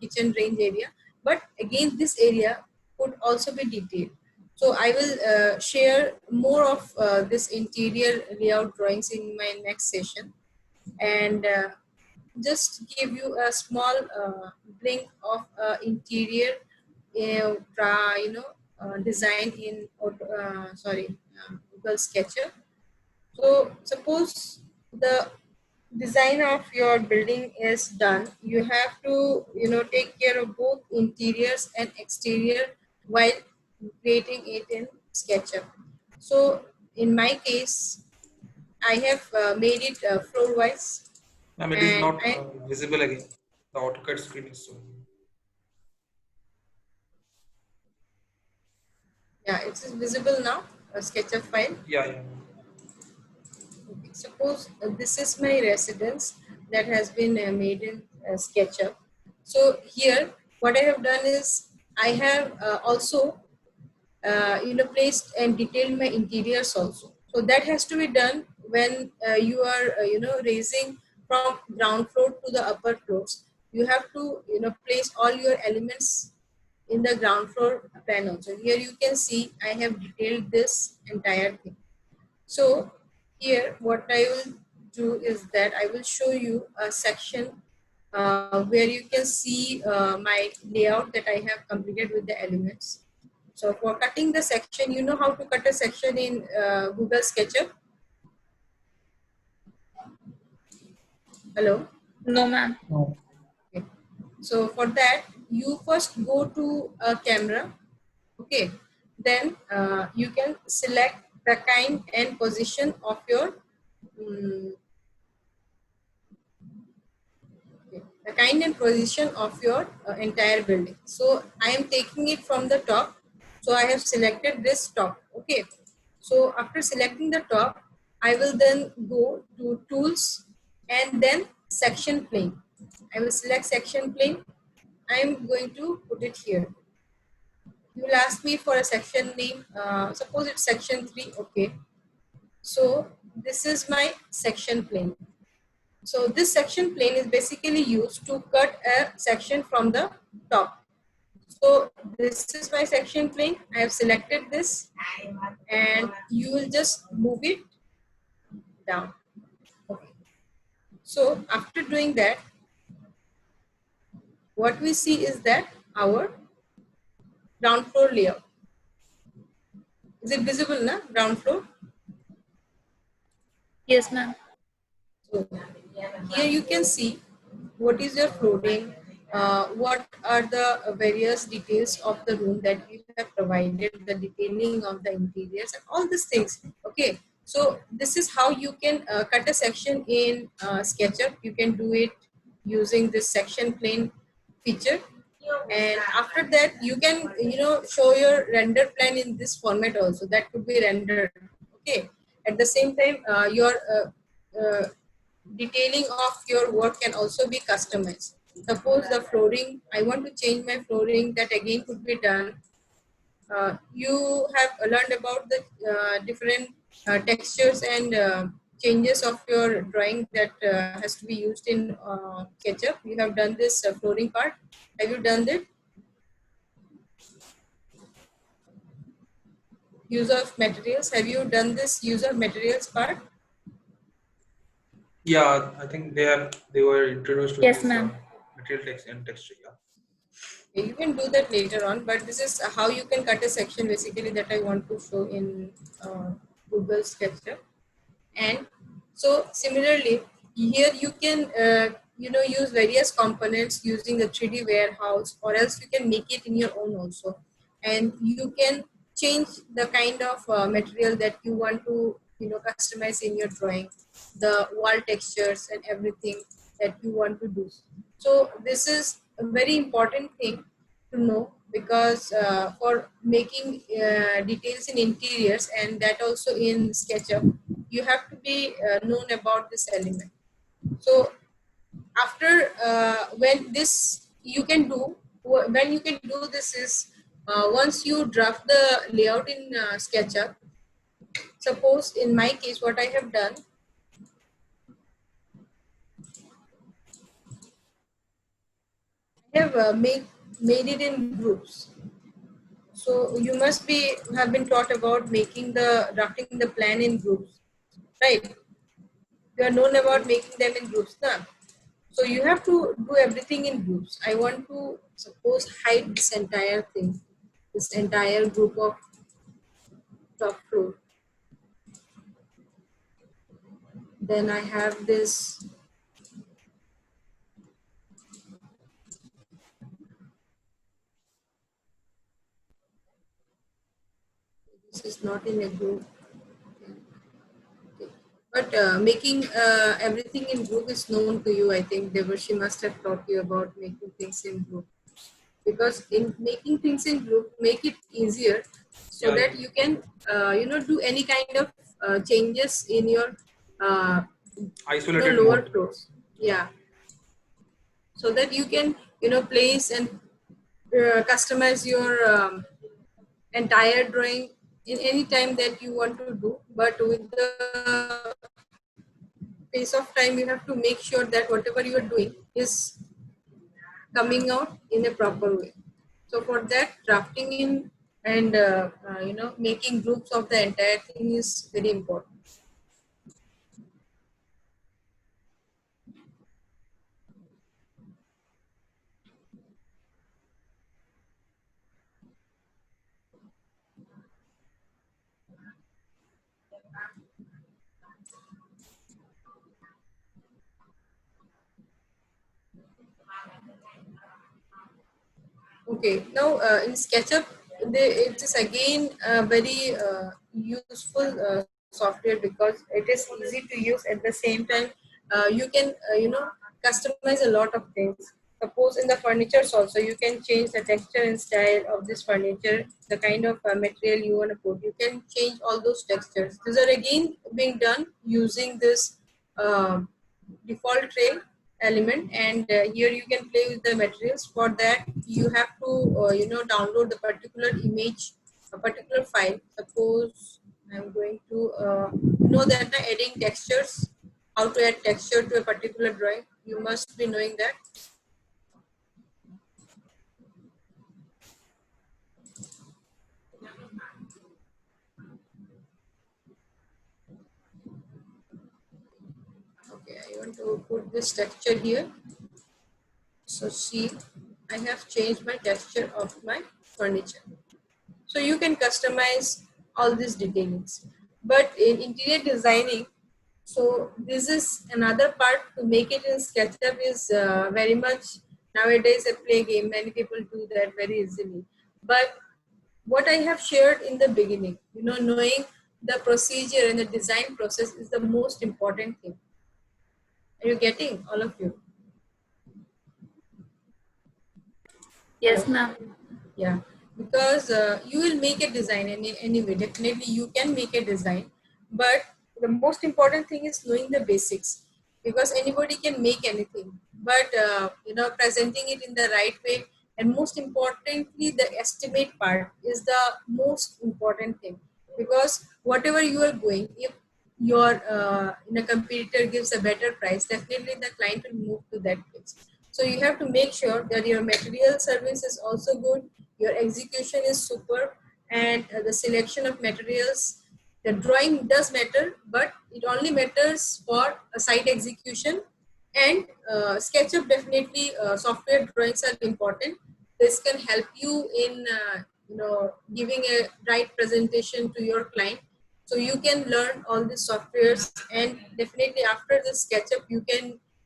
kitchen range area, but again this area could also be detailed. So I will share more of this interior layout drawings in my next session, and just give you a small blink of interior design in Google SketchUp. So suppose the design of your building is done, you have to take care of both interiors and exterior while creating it in SketchUp. So in my case, I have made it floor wise. Ma'am, it is And not visible again. The AutoCAD screen is so. Yeah, it is visible now, a SketchUp file. Yeah. Okay. Suppose this is my residence that has been made in SketchUp. So here, what I have done is I have also placed and detailed my interiors also. So that has to be done when you are raising from ground floor to the upper floors. You have to place all your elements in the ground floor plan also. Here you can see I have detailed this entire thing. So here what I will do is that I will show you a section where you can see my layout that I have completed with the elements. So for cutting the section, you know how to cut a section in Google SketchUp? Hello? No, ma'am. Okay. So for that, you first go to a camera. Okay. Then you can select the kind and position of your the kind and position of your entire building. So I am taking it from the top. So I have selected this top. Okay. So after selecting the top, I will then go to tools and then section plane. I will select section plane. I am going to put it here. You will ask me for a section name. Suppose it's section 3. Okay. So this is my section plane. So this section plane is basically used to cut a section from the top. So this is my section plane. I have selected this and you will just move it down. Okay. So after doing that, what we see is that our ground floor layout. Is it visible now? Ground floor. Yes, ma'am. So here you can see what is your flooring, what are the various details of the room that you have provided, the detailing of the interiors and all these things. Okay, so this is how you can cut a section in SketchUp. You can do it using this section plane feature, and after that you can show your render plan in this format also, that could be rendered. Okay, at the same time your detailing of your work can also be customized. Suppose the flooring, I want to change my flooring, that again could be done. You have learned about the different textures and changes of your drawing that has to be used in SketchUp. You have done this flooring part. Have you done that? Use of materials. Have you done this use of materials part? Yeah, I think they were introduced with Yes, this ma'am. material text and texture. Yeah. You can do that later on, but this is how you can cut a section basically that I want to show in Google SketchUp. And so similarly, here you can use various components using the 3D warehouse, or else you can make it in your own also, and you can change the kind of material that you want to customize in your drawing, the wall textures and everything that you want to do. So this is a very important thing to know, because for making details in interiors, and that also in SketchUp, you have to be known about this element. So after when this you can do, when you can do this is once you draft the layout in SketchUp. Suppose in my case, what I have done, I have made it in groups. So you must be have been taught about making the drafting the plan in groups, right? You are known about making them in groups, na? So you have to do everything in groups. I want to suppose hide this entire thing, this entire group of top floor. Then I have this. This is not in a group. Okay. But making everything in group is known to you. I think Devarshi must have taught you about making things in group. Because in making things in group, make it easier so Yeah. that you can do any kind of changes in your Isolated lower mode. floors. Yeah, so that you can place and customize your entire drawing in any time that you want to do. But with the pace of time, you have to make sure that whatever you are doing is coming out in a proper way. So for that, drafting in and making groups of the entire thing is very important. Okay, now in SketchUp, it is again a very useful software, because it is easy to use. At the same time, you can customize a lot of things. Suppose in the furnitures also, you can change the texture and style of this furniture, the kind of material you want to put. You can change all those textures. These are again being done using this default tray element, and here you can play with the materials. For that, you have to download the particular image, a particular file. Suppose I'm going to know that adding textures, how to add texture to a particular drawing, you must be knowing that. Okay, I want to put this texture here. So see, I have changed my texture of my furniture. So you can customize all these detailings. But in interior designing, so this is another part to make it in SketchUp is very much nowadays a play game. Many people do that very easily. But what I have shared in the beginning, knowing the procedure and the design process is the most important thing. Are you getting, all of you? Yes, Hello? ma'am. Yeah, because you will make a design anyway. Definitely, you can make a design, but the most important thing is knowing the basics, because anybody can make anything. But presenting it in the right way, and most importantly, the estimate part is the most important thing, because whatever you are going, if your competitor gives a better price, definitely the client will move to that place. So you have to make sure that your material service is also good, your execution is super, and the selection of materials. The drawing does matter, but it only matters for a site execution. And SketchUp, definitely software drawings are important. This can help you in giving a right presentation to your client. So you can learn all these softwares, and definitely after the SketchUp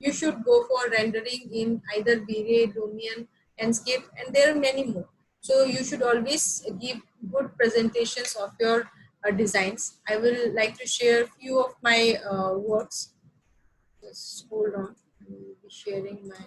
you should go for rendering in either V-Ray, Lumion, Enscape, and there are many more. So you should always give good presentations of your designs. I will like to share few of my works. Just hold on. I will be sharing my.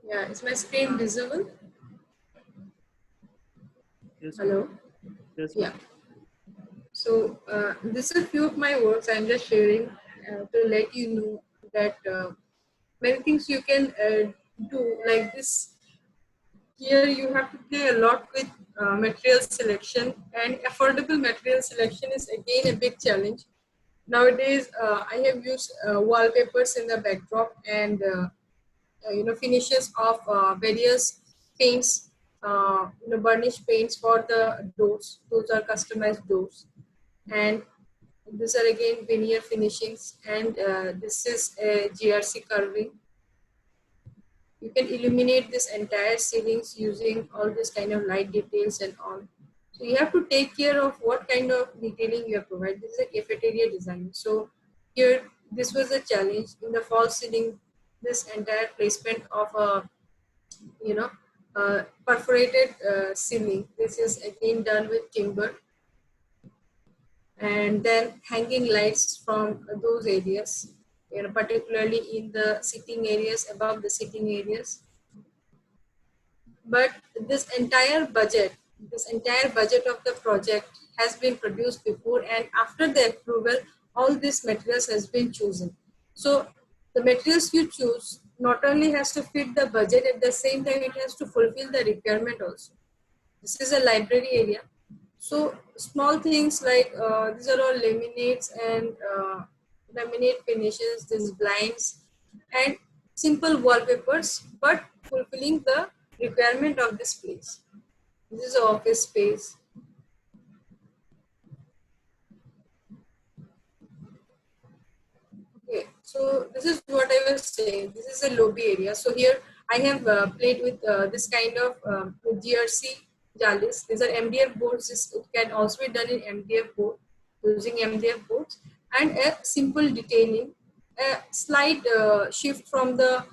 Yeah, is my screen visible? Yes, ma'am. Hello. Yes, Yeah. ma'am. So this is a few of my works. I'm just sharing to let you know that many things you can do like this. Here you have to play a lot with material selection, and affordable material selection is again a big challenge. Nowadays, I have used wallpapers in the backdrop, and finishes of various paints, burnished paints for the doors. Those are customized doors, and these are again veneer finishings, and this is a GRC curving. You can illuminate this entire ceilings using all this kind of light details and all. So you have to take care of what kind of detailing you have provided. This is a cafeteria design. So here, this was a challenge in the false ceiling. This entire placement of a perforated ceiling. This is again done with timber, and then hanging lights from those areas, particularly in the sitting areas, above the sitting areas. But this entire budget of the project has been produced before, and after the approval, all these materials has been chosen. So the materials you choose not only has to fit the budget, at the same time it has to fulfill the requirement also. This is a library area. So small things like these are all laminates and laminate finishes, these blinds, and simple wallpapers, but fulfilling the requirement of this place. This is an office space. Okay, so this is what I was saying. This is a lobby area. So here I have played with this kind of GRC jalis. These are MDF boards. It can also be done in MDF board, using MDF boards, and a simple detailing, a slight shift from the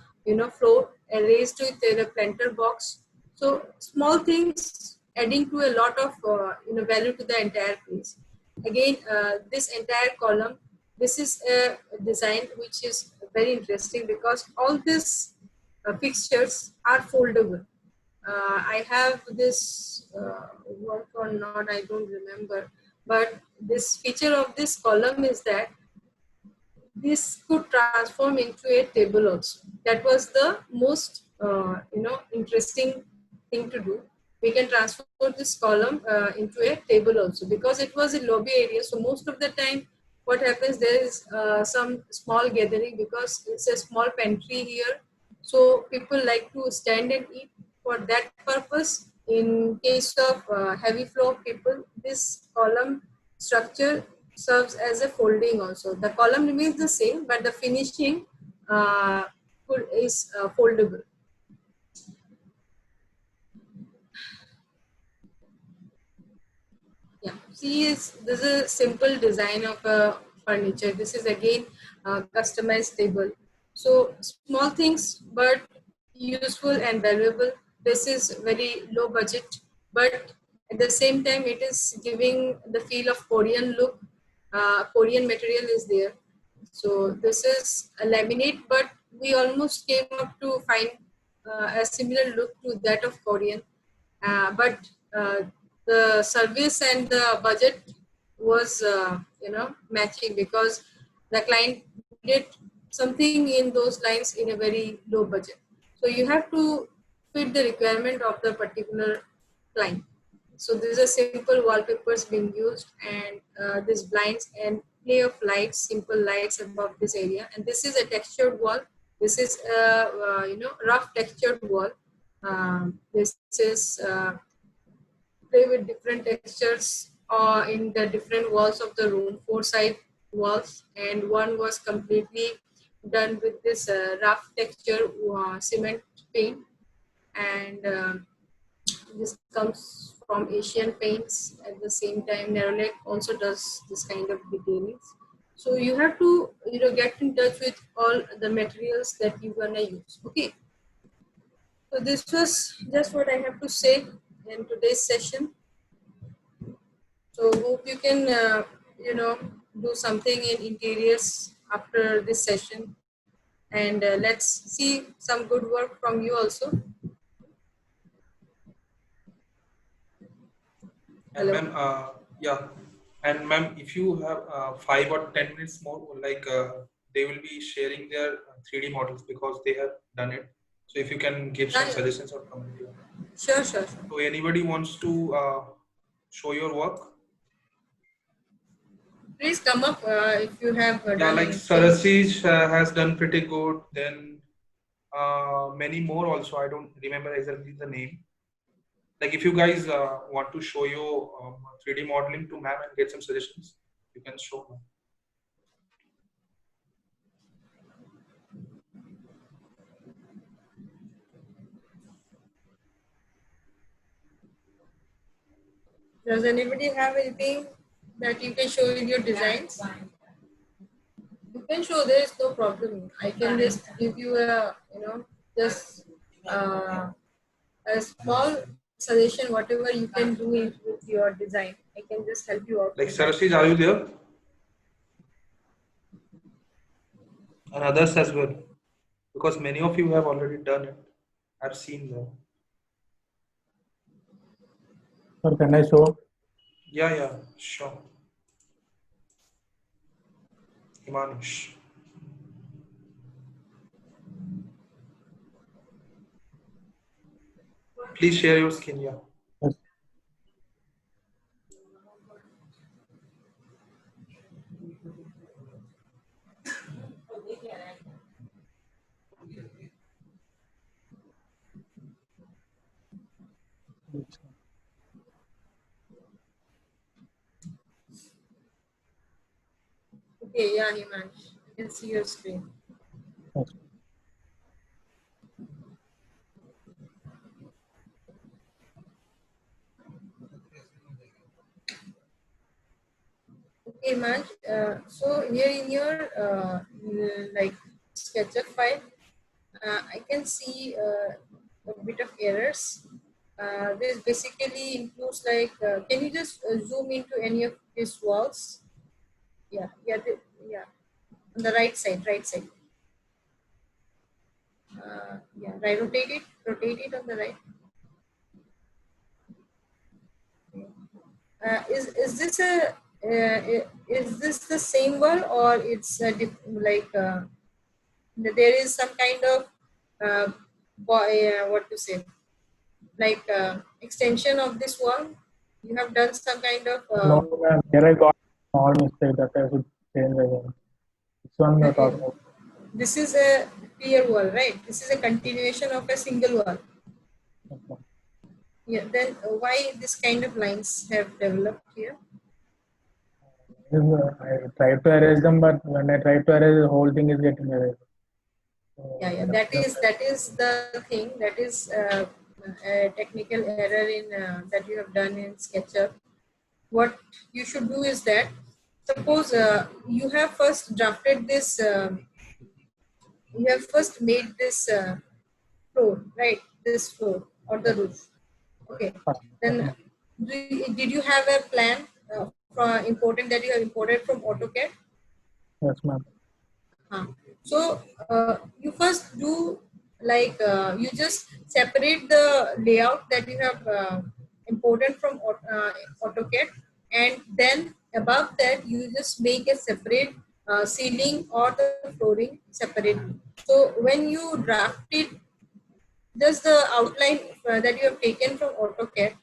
floor, raised with the planter box. So small things adding to a lot of value to the entire place. Again, this entire column, this is a design which is very interesting because all these fixtures are foldable. I have this work or not, I don't remember, but this feature of this column is that this could transform into a table also. That was the most interesting thing to do. We can transfer this column into a table also, because it was a lobby area. So most of the time what happens, there is some small gathering, because it's a small pantry here, so people like to stand and eat. For that purpose, in case of heavy flow of people, this column structure serves as a folding also. The column remains the same, but the finishing is foldable. Yeah, see, this is a simple design of a furniture. This is again customized table. So small things, but useful and valuable. This is very low budget, but at the same time, it is giving the feel of Korean look. Korean material is there. So this is a laminate, but we almost came up to find a similar look to that of Korean. But the service and the budget was matching, because the client did something in those lines in a very low budget. So you have to fit the requirement of the particular client. So this is a simple wallpapers being used, and this blinds and play of lights, simple lights above this area. And this is a textured wall. This is a rough textured wall. This is play with different textures in the different walls of the room, four side walls, and one was completely done with this rough texture cement paint. And this comes from Asian paints. At the same time, Nerolac also does this kind of detailings. So you have to get in touch with all the materials that you're gonna use. Okay. So this was just what I have to say in today's session. So hope you can do something in interiors after this session, and let's see some good work from you also. And Hello. ma'am, yeah, and ma'am, if you have 5 or 10 minutes more, like they will be sharing their 3D models because they have done it. So if you can give some Yeah. suggestions or comment. Sure. So anybody wants to show your work? Please come up if you have Yeah, done like anything. Sarasij has done pretty good. Then many more also. I don't remember exactly the name. Like if you guys want to show your 3D modeling to ma'am and get some suggestions, you can show ma'am. Does anybody have anything that you can show in your designs? You can show, there is no problem. I can just give you a, just a small suggestion, whatever you can do with your design. I can just help you out. Like Sarasij, are you there? And others as well, because many of you have already done it. I've seen them. Sir, can I show? Yeah, sure. Himanish. Please share your screen, yeah. Yes. Okay, yeah, Himansh, I can see your screen. Yes. Okay, Himansh, so here in your like SketchUp file, I can see a bit of errors. This basically includes like, can you just zoom into any of these walls? Yeah, yeah, on the right side, yeah, right, rotate it on the right. Is this a is this the same wall, or it's there is some kind of what to say, like extension of this wall? You have done some kind of No, ma'am. Here I got small mistake that I should change again. This one you're talking about. this is a clear wall, right? This is a continuation of a single wall. Yes, ma'am. Yeah. Then why this kind of lines have developed here? I tried to erase them, but when I tried to erase, the whole thing is getting erased. So, Yeah. That is the thing. That is a technical error in that you have done in SketchUp. What you should do is that, suppose you have first drafted this. You have first made this floor, right? This floor or the roof. Okay. Then did you have a plan from imported that you have imported from AutoCAD? Yes, ma'am. So you first do like you just separate the layout that you have imported from AutoCAD, and then above that you just make a separate ceiling or the flooring separately. So when you draft it, just the outline that you have taken from AutoCAD,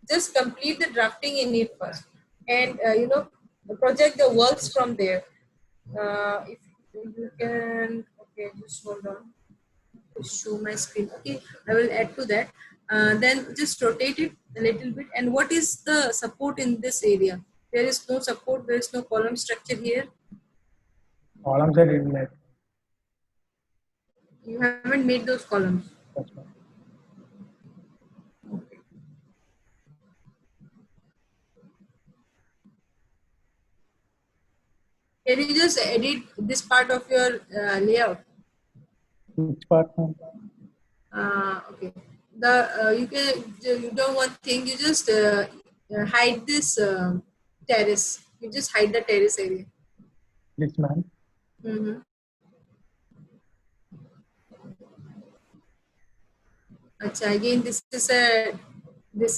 just complete the drafting in it first, and project the works from there. If you can, okay, just hold on. Just show my screen. Okay, I will add to that. Then just rotate it a little bit. And what is the support in this area? There is no support. There is no column structure here. Columns I didn't make. You haven't made those columns. Yes, ma'am. Can you just edit this part of your layout? Which part, ma'am? Okay. You don't want thing. You just hide this terrace. You just hide the terrace area. This, ma'am. Mm-hmm. Achha, again, this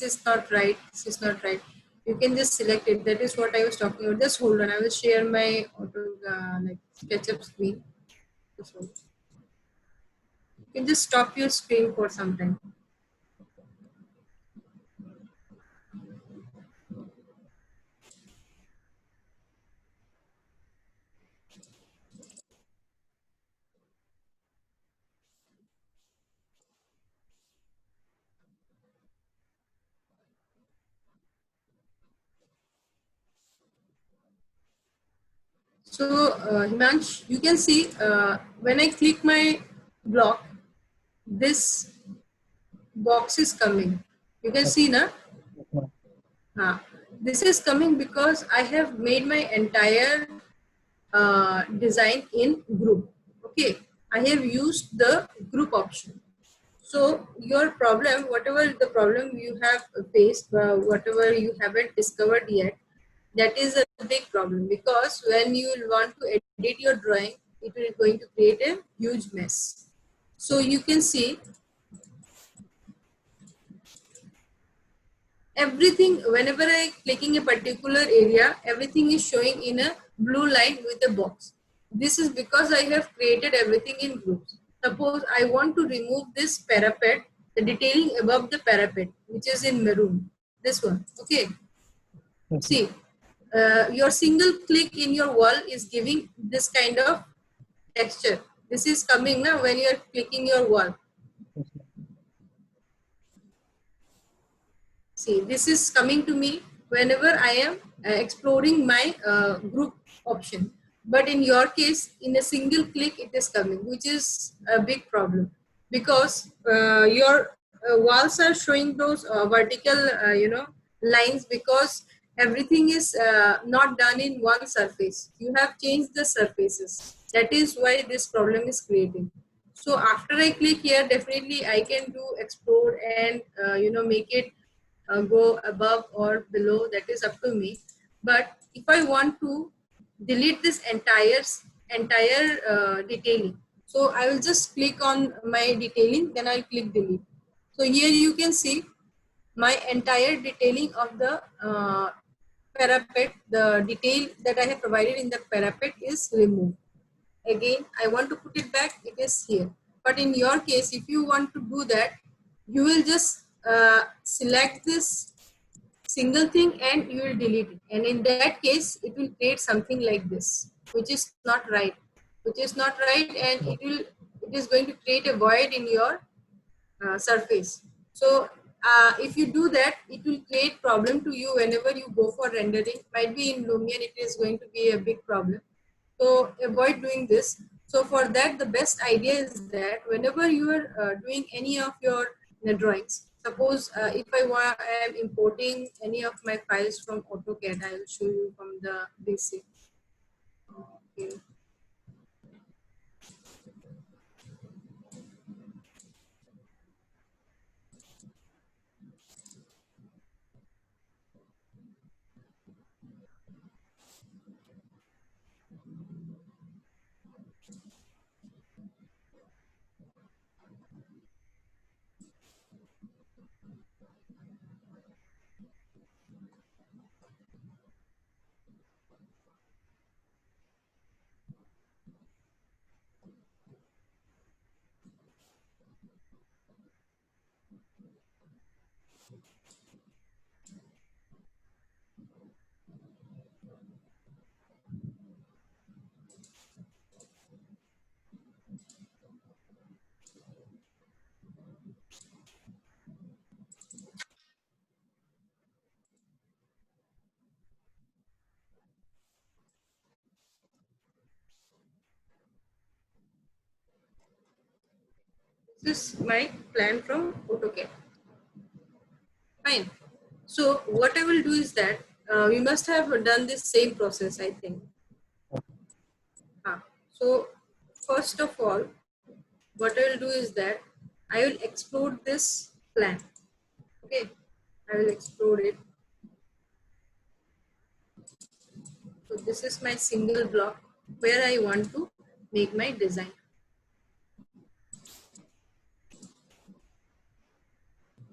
is not right. This is not right. You can just select it. That is what I was talking about. Just hold on. I will share my SketchUp screen. Just hold. You can just stop your screen for some time. So, Himansh, you can see when I click my block, this box is coming. You can see, na? Yes, ma'am. This is coming because I have made my entire design in group. Okay, I have used the group option. So your problem, whatever the problem you have faced, whatever you haven't discovered yet, that is a big problem, because when you want to edit your drawing, it is going to create a huge mess. So you can see everything, whenever I clicking a particular area, everything is showing in a blue line with a box. This is because I have created everything in groups. Suppose I want to remove this parapet, the detailing above the parapet, which is in maroon, this one. Okay. Yes, See, your single click in your wall is giving this kind of texture. This is coming now when you are clicking your wall. yes, ma'am. See, this is coming to me whenever I am exploring my group option. But in your case, in a single click, it is coming, which is a big problem, because your walls are showing those vertical, lines, because everything is not done in one surface. You have changed the surfaces. That is why this problem is creating. So after I click here, definitely I can do explore and make it go above or below. That is up to me. But if I want to delete this entire detailing, so I will just click on my detailing, then I'll click delete. So here you can see my entire detailing of the parapet, the detail that I have provided in the parapet is removed. Again, I want to put it back, it is here. But in your case, if you want to do that, you will just select this single thing and you will delete it. And in that case, it will create something like this, which is not right. Which is not right, and it is going to create a void in your surface. So if you do that, it will create problem to you whenever you go for rendering. Might be in Lumion, it is going to be a big problem. So avoid doing this. So for that, the best idea is that whenever you are doing any of your drawings, suppose if I am importing any of my files from AutoCAD, I will show you from the basic. Okay. This is my plan from AutoCAD. Fine. So what I will do is that we must have done this same process, I think. So first of all, what I will do is that I will explode this plan. Okay, I will explode it. So this is my single block where I want to make my design.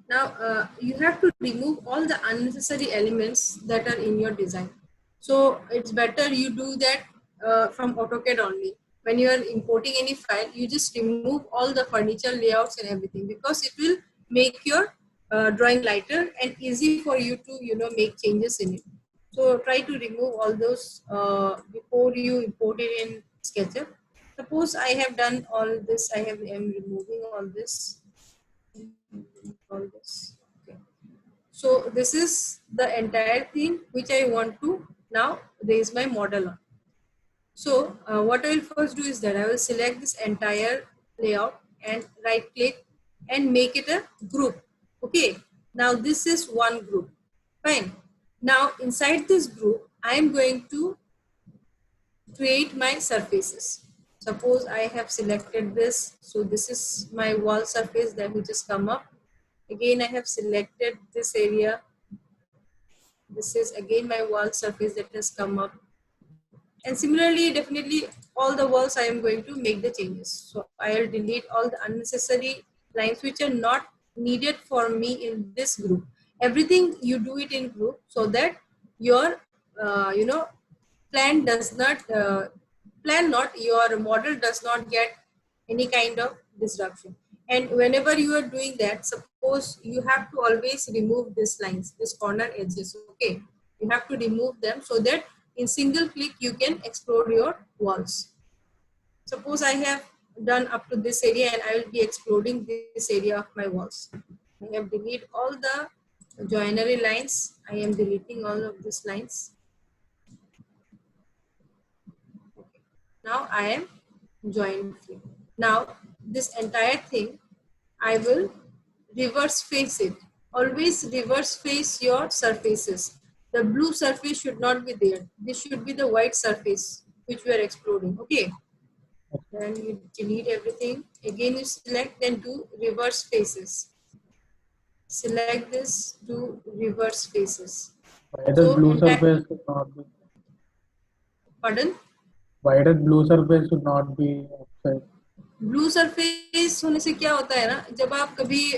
Now you have to remove all the unnecessary elements that are in your design. So it's better you do that from AutoCAD only. When you are importing any file, you just remove all the furniture layouts and everything, because it will make your drawing lighter and easy for you to make changes in it. So try to remove all those before you import it in SketchUp. Suppose I have done all this, I am removing all this. Okay. So this is the entire thing which I want to now raise my model on. So what I will first do is that I will select this entire layout and right click and make it a group. Okay. Now this is one group. Fine. Now inside this group, I am going to create my surfaces. Suppose I have selected this. So this is my wall surface that will just come up. Again, I have selected this area. This is again my wall surface that has come up. And similarly, definitely all the walls I am going to make the changes. So I will delete all the unnecessary lines which are not needed for me in this group. Everything you do it in group so that your your model does not get any kind of disruption. And whenever you are doing that, suppose you have to always remove these lines, this corner edges. Okay, you have to remove them so that in single click you can explode your walls. Suppose I have done up to this area and I will be exploding this area of my walls. I have deleted all the joinery lines. I am deleting all of these lines. Okay. Now I am join free. Now this entire thing I will reverse face it. Always reverse face your surfaces. The blue surface should not be there. This should be the white surface which we are exploding. Okay. Then you delete everything. Again you select, then do reverse faces. Select this, do reverse faces. Why does blue surface should not be? Pardon? Why does blue surface should not be outside? Blue surface होने से क्या होता है ना, जब आप कभी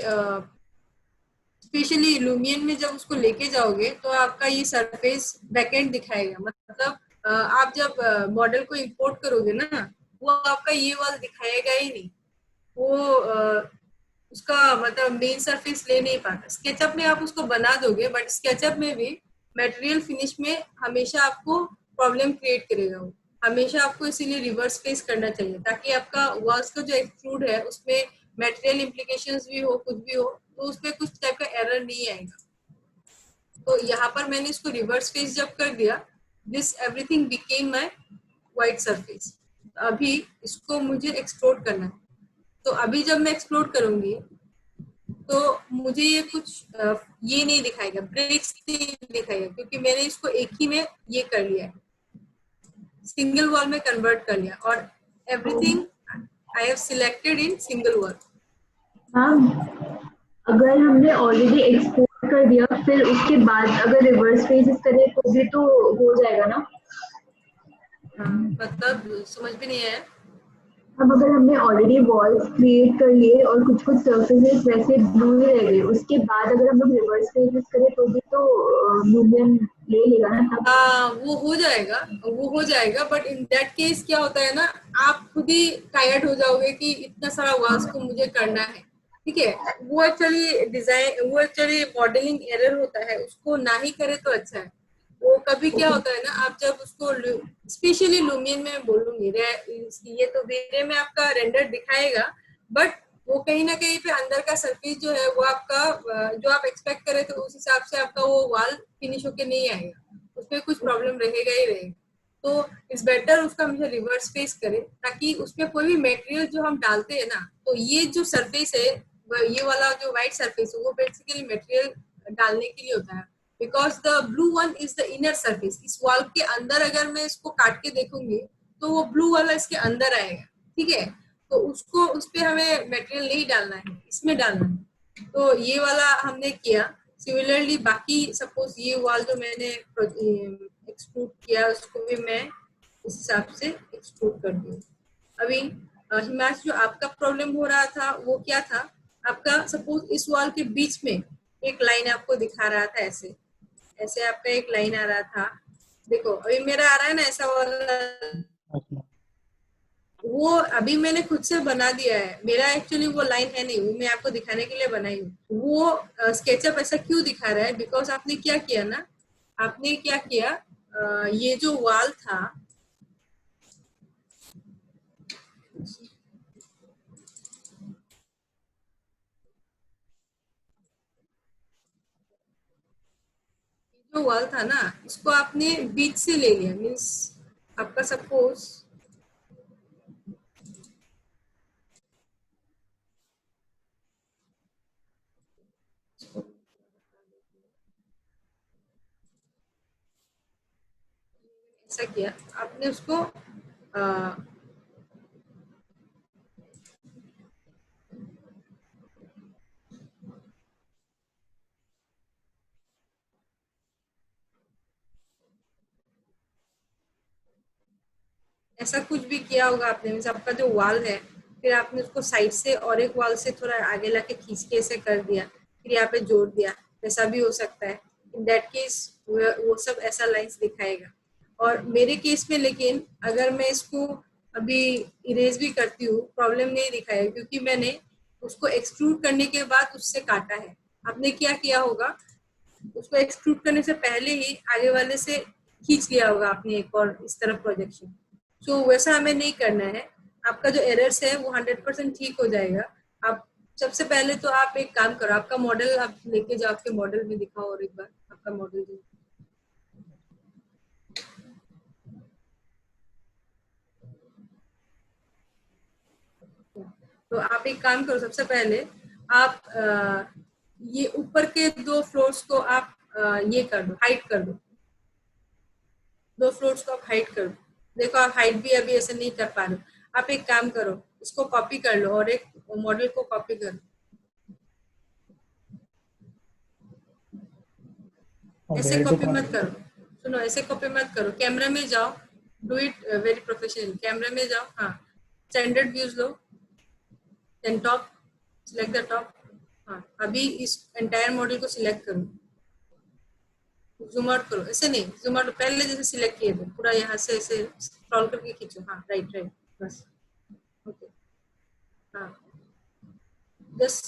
specially Lumion में जब उसको लेके जाओगे तो आपका ये सरफेस बैकएंड दिखाएगा, मतलब आप जब मॉडल को इंपोर्ट करोगे ना, वो आपका ये वाला दिखाएगा ही नहीं, वो उसका मतलब मेन सरफेस ले नहीं पाता। स्केचअप में आप उसको बना दोगे, बट स्केचअप में भी मटेरियल फिनिश में हमेशा आपको प्रॉब्लम क्रिएट करेगा वो, हमेशा आपको इसीलिए रिवर्स फेस करना चाहिए, ताकि आपका वॉल्स का जो एक्सट्रूड है उसमें मटेरियल इम्प्लीकेशंस भी हो, कुछ भी हो, तो उसमें कुछ टाइप का एरर नहीं आएगा। तो यहाँ पर मैंने इसको रिवर्स फेस जब कर दिया, this everything became my white surface. अभी इसको मुझे एक्सप्लोर करना है, तो अभी जब मैं एक्सप्लोर करूंगी तो मुझे ये कुछ ये नहीं दिखाएगा, ब्रेक्स नहीं दिखाएगा, क्योंकि मैंने इसको एक ही में ये कर लिया है, सिंगल वॉल में कन्वर्ट कर लिया, और everything I have selected in single wall. Ma'am, अगर हमने ऑलरेडी एक्सपोर्ट कर दिया फिर उसके बाद अगर रिवर्स फेसेस करें तो भी तो हो जाएगा ना? मतलब समझ भी नहीं आया। अब अगर हमने ऑलरेडी वॉल्स क्रिएट कर लिए और कुछ कुछ सर्फेसेस वैसे ब्लू ही रह गए, उसके बाद अगर हम लोग रिवर्स फेसेस करें तो भी तो लूमियन ले लेगा ना तब? वो हो जाएगा, वो हो जाएगा, बट इन दैट केस क्या होता है ना, आप खुद ही टायर्ड हो जाओगे कि इतना सारा वॉल्स को मुझे करना है, ठीक है। वो एक्चुअली डिजाइन, वो एक्चुअली मॉडलिंग एरर होता है, उसको ना ही करे तो अच्छा है। वो कभी क्या होता है ना, आप जब उसको स्पेशली लूमियन में बोलूंगी, ये तो वीरे में आपका रेंडर दिखाएगा, बट वो कहीं ना कहीं पे अंदर का सरफेस जो है वो आपका जो आप एक्सपेक्ट करे तो उस हिसाब से आपका वो वाल फिनिश होके नहीं आएगा, उसमें कुछ प्रॉब्लम रहेगा ही रहेगा। तो इट्स बेटर उसका हमेशा रिवर्स फेस करें, ताकि उसमें कोई भी मटेरियल जो हम डालते हैं ना, तो ये जो सरफेस है, ये वाला जो व्हाइट सरफेस है, वो बेसिकली मटेरियल डालने के लिए होता है, because the blue one is the inner surface. इस वॉल के अंदर अगर मैं इसको काट के देखूंगी तो वो ब्लू वाला इसके अंदर आएगा, ठीक है। तो उसको उस पर हमें मटेरियल नहीं डालना है, इसमें डालना है। तो ये वाला हमने किया। सिमिलरली बाकी सपोज ये वॉल जो मैंने एक्सट्रूड किया उसको भी मैं इस हिसाब से एक्सट्रूड कर दूँ। अभी हिमांश, जो आपका प्रॉब्लम हो रहा था वो क्या था आपका? सपोज इस वॉल के बीच में एक लाइन आपको दिखा रहा था, ऐसे ऐसे आपका एक लाइन आ रहा था, देखो अभी मेरा आ रहा है ना ऐसा वाला, वो अभी मैंने खुद से बना दिया है, मेरा एक्चुअली वो लाइन है नहीं, वो मैं आपको दिखाने के लिए बनाई हूँ। वो स्केचअप ऐसा क्यों दिखा रहा है? बिकॉज आपने क्या किया ना, आपने क्या किया, ये जो वॉल था, जो वॉल था ना, इसको आपने बीच से ले लिया, मीन्स आपका सपोज ऐसा किया आपने उसको ऐसा कुछ भी किया होगा आपने, मीन्स आपका जो वॉल है, फिर आपने उसको साइड से और एक वॉल से थोड़ा आगे लाके खींच के ऐसे कर दिया, फिर यहाँ पे जोड़ दिया, ऐसा भी हो सकता है। इन दैट केस वो सब ऐसा लाइंस दिखाएगा। और मेरे केस में लेकिन अगर मैं इसको अभी इरेज भी करती हूँ, प्रॉब्लम नहीं दिखाएगा, क्योंकि मैंने उसको एक्सट्रूड करने के बाद उससे काटा है। आपने क्या किया होगा, उसको एक्सट्रूड करने से पहले ही आगे वाले से खींच लिया होगा आपने एक और इस तरफ प्रोजेक्शन। तो वैसा हमें नहीं करना है, आपका जो एरर्स है वो 100% ठीक हो जाएगा। आप सबसे पहले तो आप एक काम करो, आपका मॉडल आप लेके जाओ, आपके मॉडल में दिखाओ और एक बार आपका मॉडल जो, तो आप एक काम करो, सबसे पहले आप ये ऊपर के 2 फ्लोर्स को आप ये कर दो, हाइट कर दो, 2 फ्लोर्स को आप हाइट कर दो। देखो आप हाइट भी अभी ऐसे नहीं कर पा रहे हो, आप एक काम करो, इसको कॉपी कर लो और एक मॉडल को कॉपी कर लो। ऐसे कॉपी मत करो, सुनो, ऐसे कॉपी मत करो, कैमरा में जाओ, do it very professional. Camera में जाओ, हाँ, स्टैंडर्ड व्यूज लो, then top, select the top, हाँ, अभी इस एंटायर मॉडल को सिलेक्ट करो, जूम आउट करो, ऐसे नहीं, जूम आउट पहले जैसे सिलेक्ट किए थे पूरा यहाँ से ऐसे स्क्रॉल करके खींचो, हाँ राइट राइट बस, ओके हाँ, जस्ट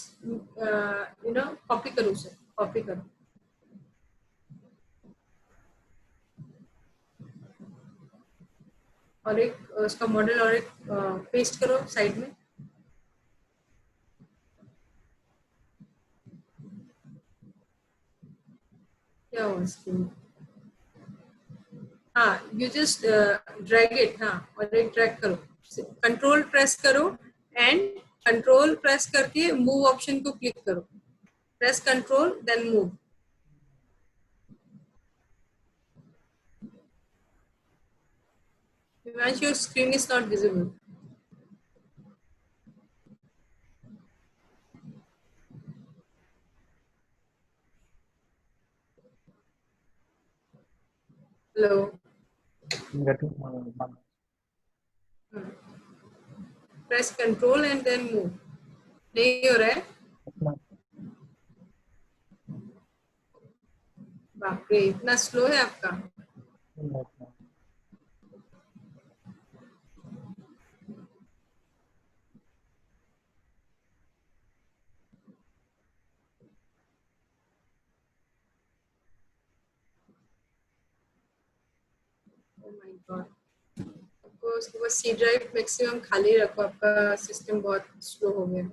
कॉपी करो उसे, कॉपी करो और एक उसका मॉडल और एक पेस्ट करो साइड में। क्या हुआ स्क्रीन? हाँ, यू जस्ट ड्रैग इट, हाँ और एक ड्रैग करो, कंट्रोल प्रेस करो एंड कंट्रोल प्रेस करके मूव ऑप्शन को क्लिक करो, press control then move. Himanshi, your screen is not visible. Hello. Getting Press control and then move. नहीं हो रहा है? बाप रे, इतना स्लो है आपका। Oh my God. आपको उसके बाद C ड्राइव मैक्सिमम खाली रखो, आपका सिस्टम बहुत स्लो हो गया।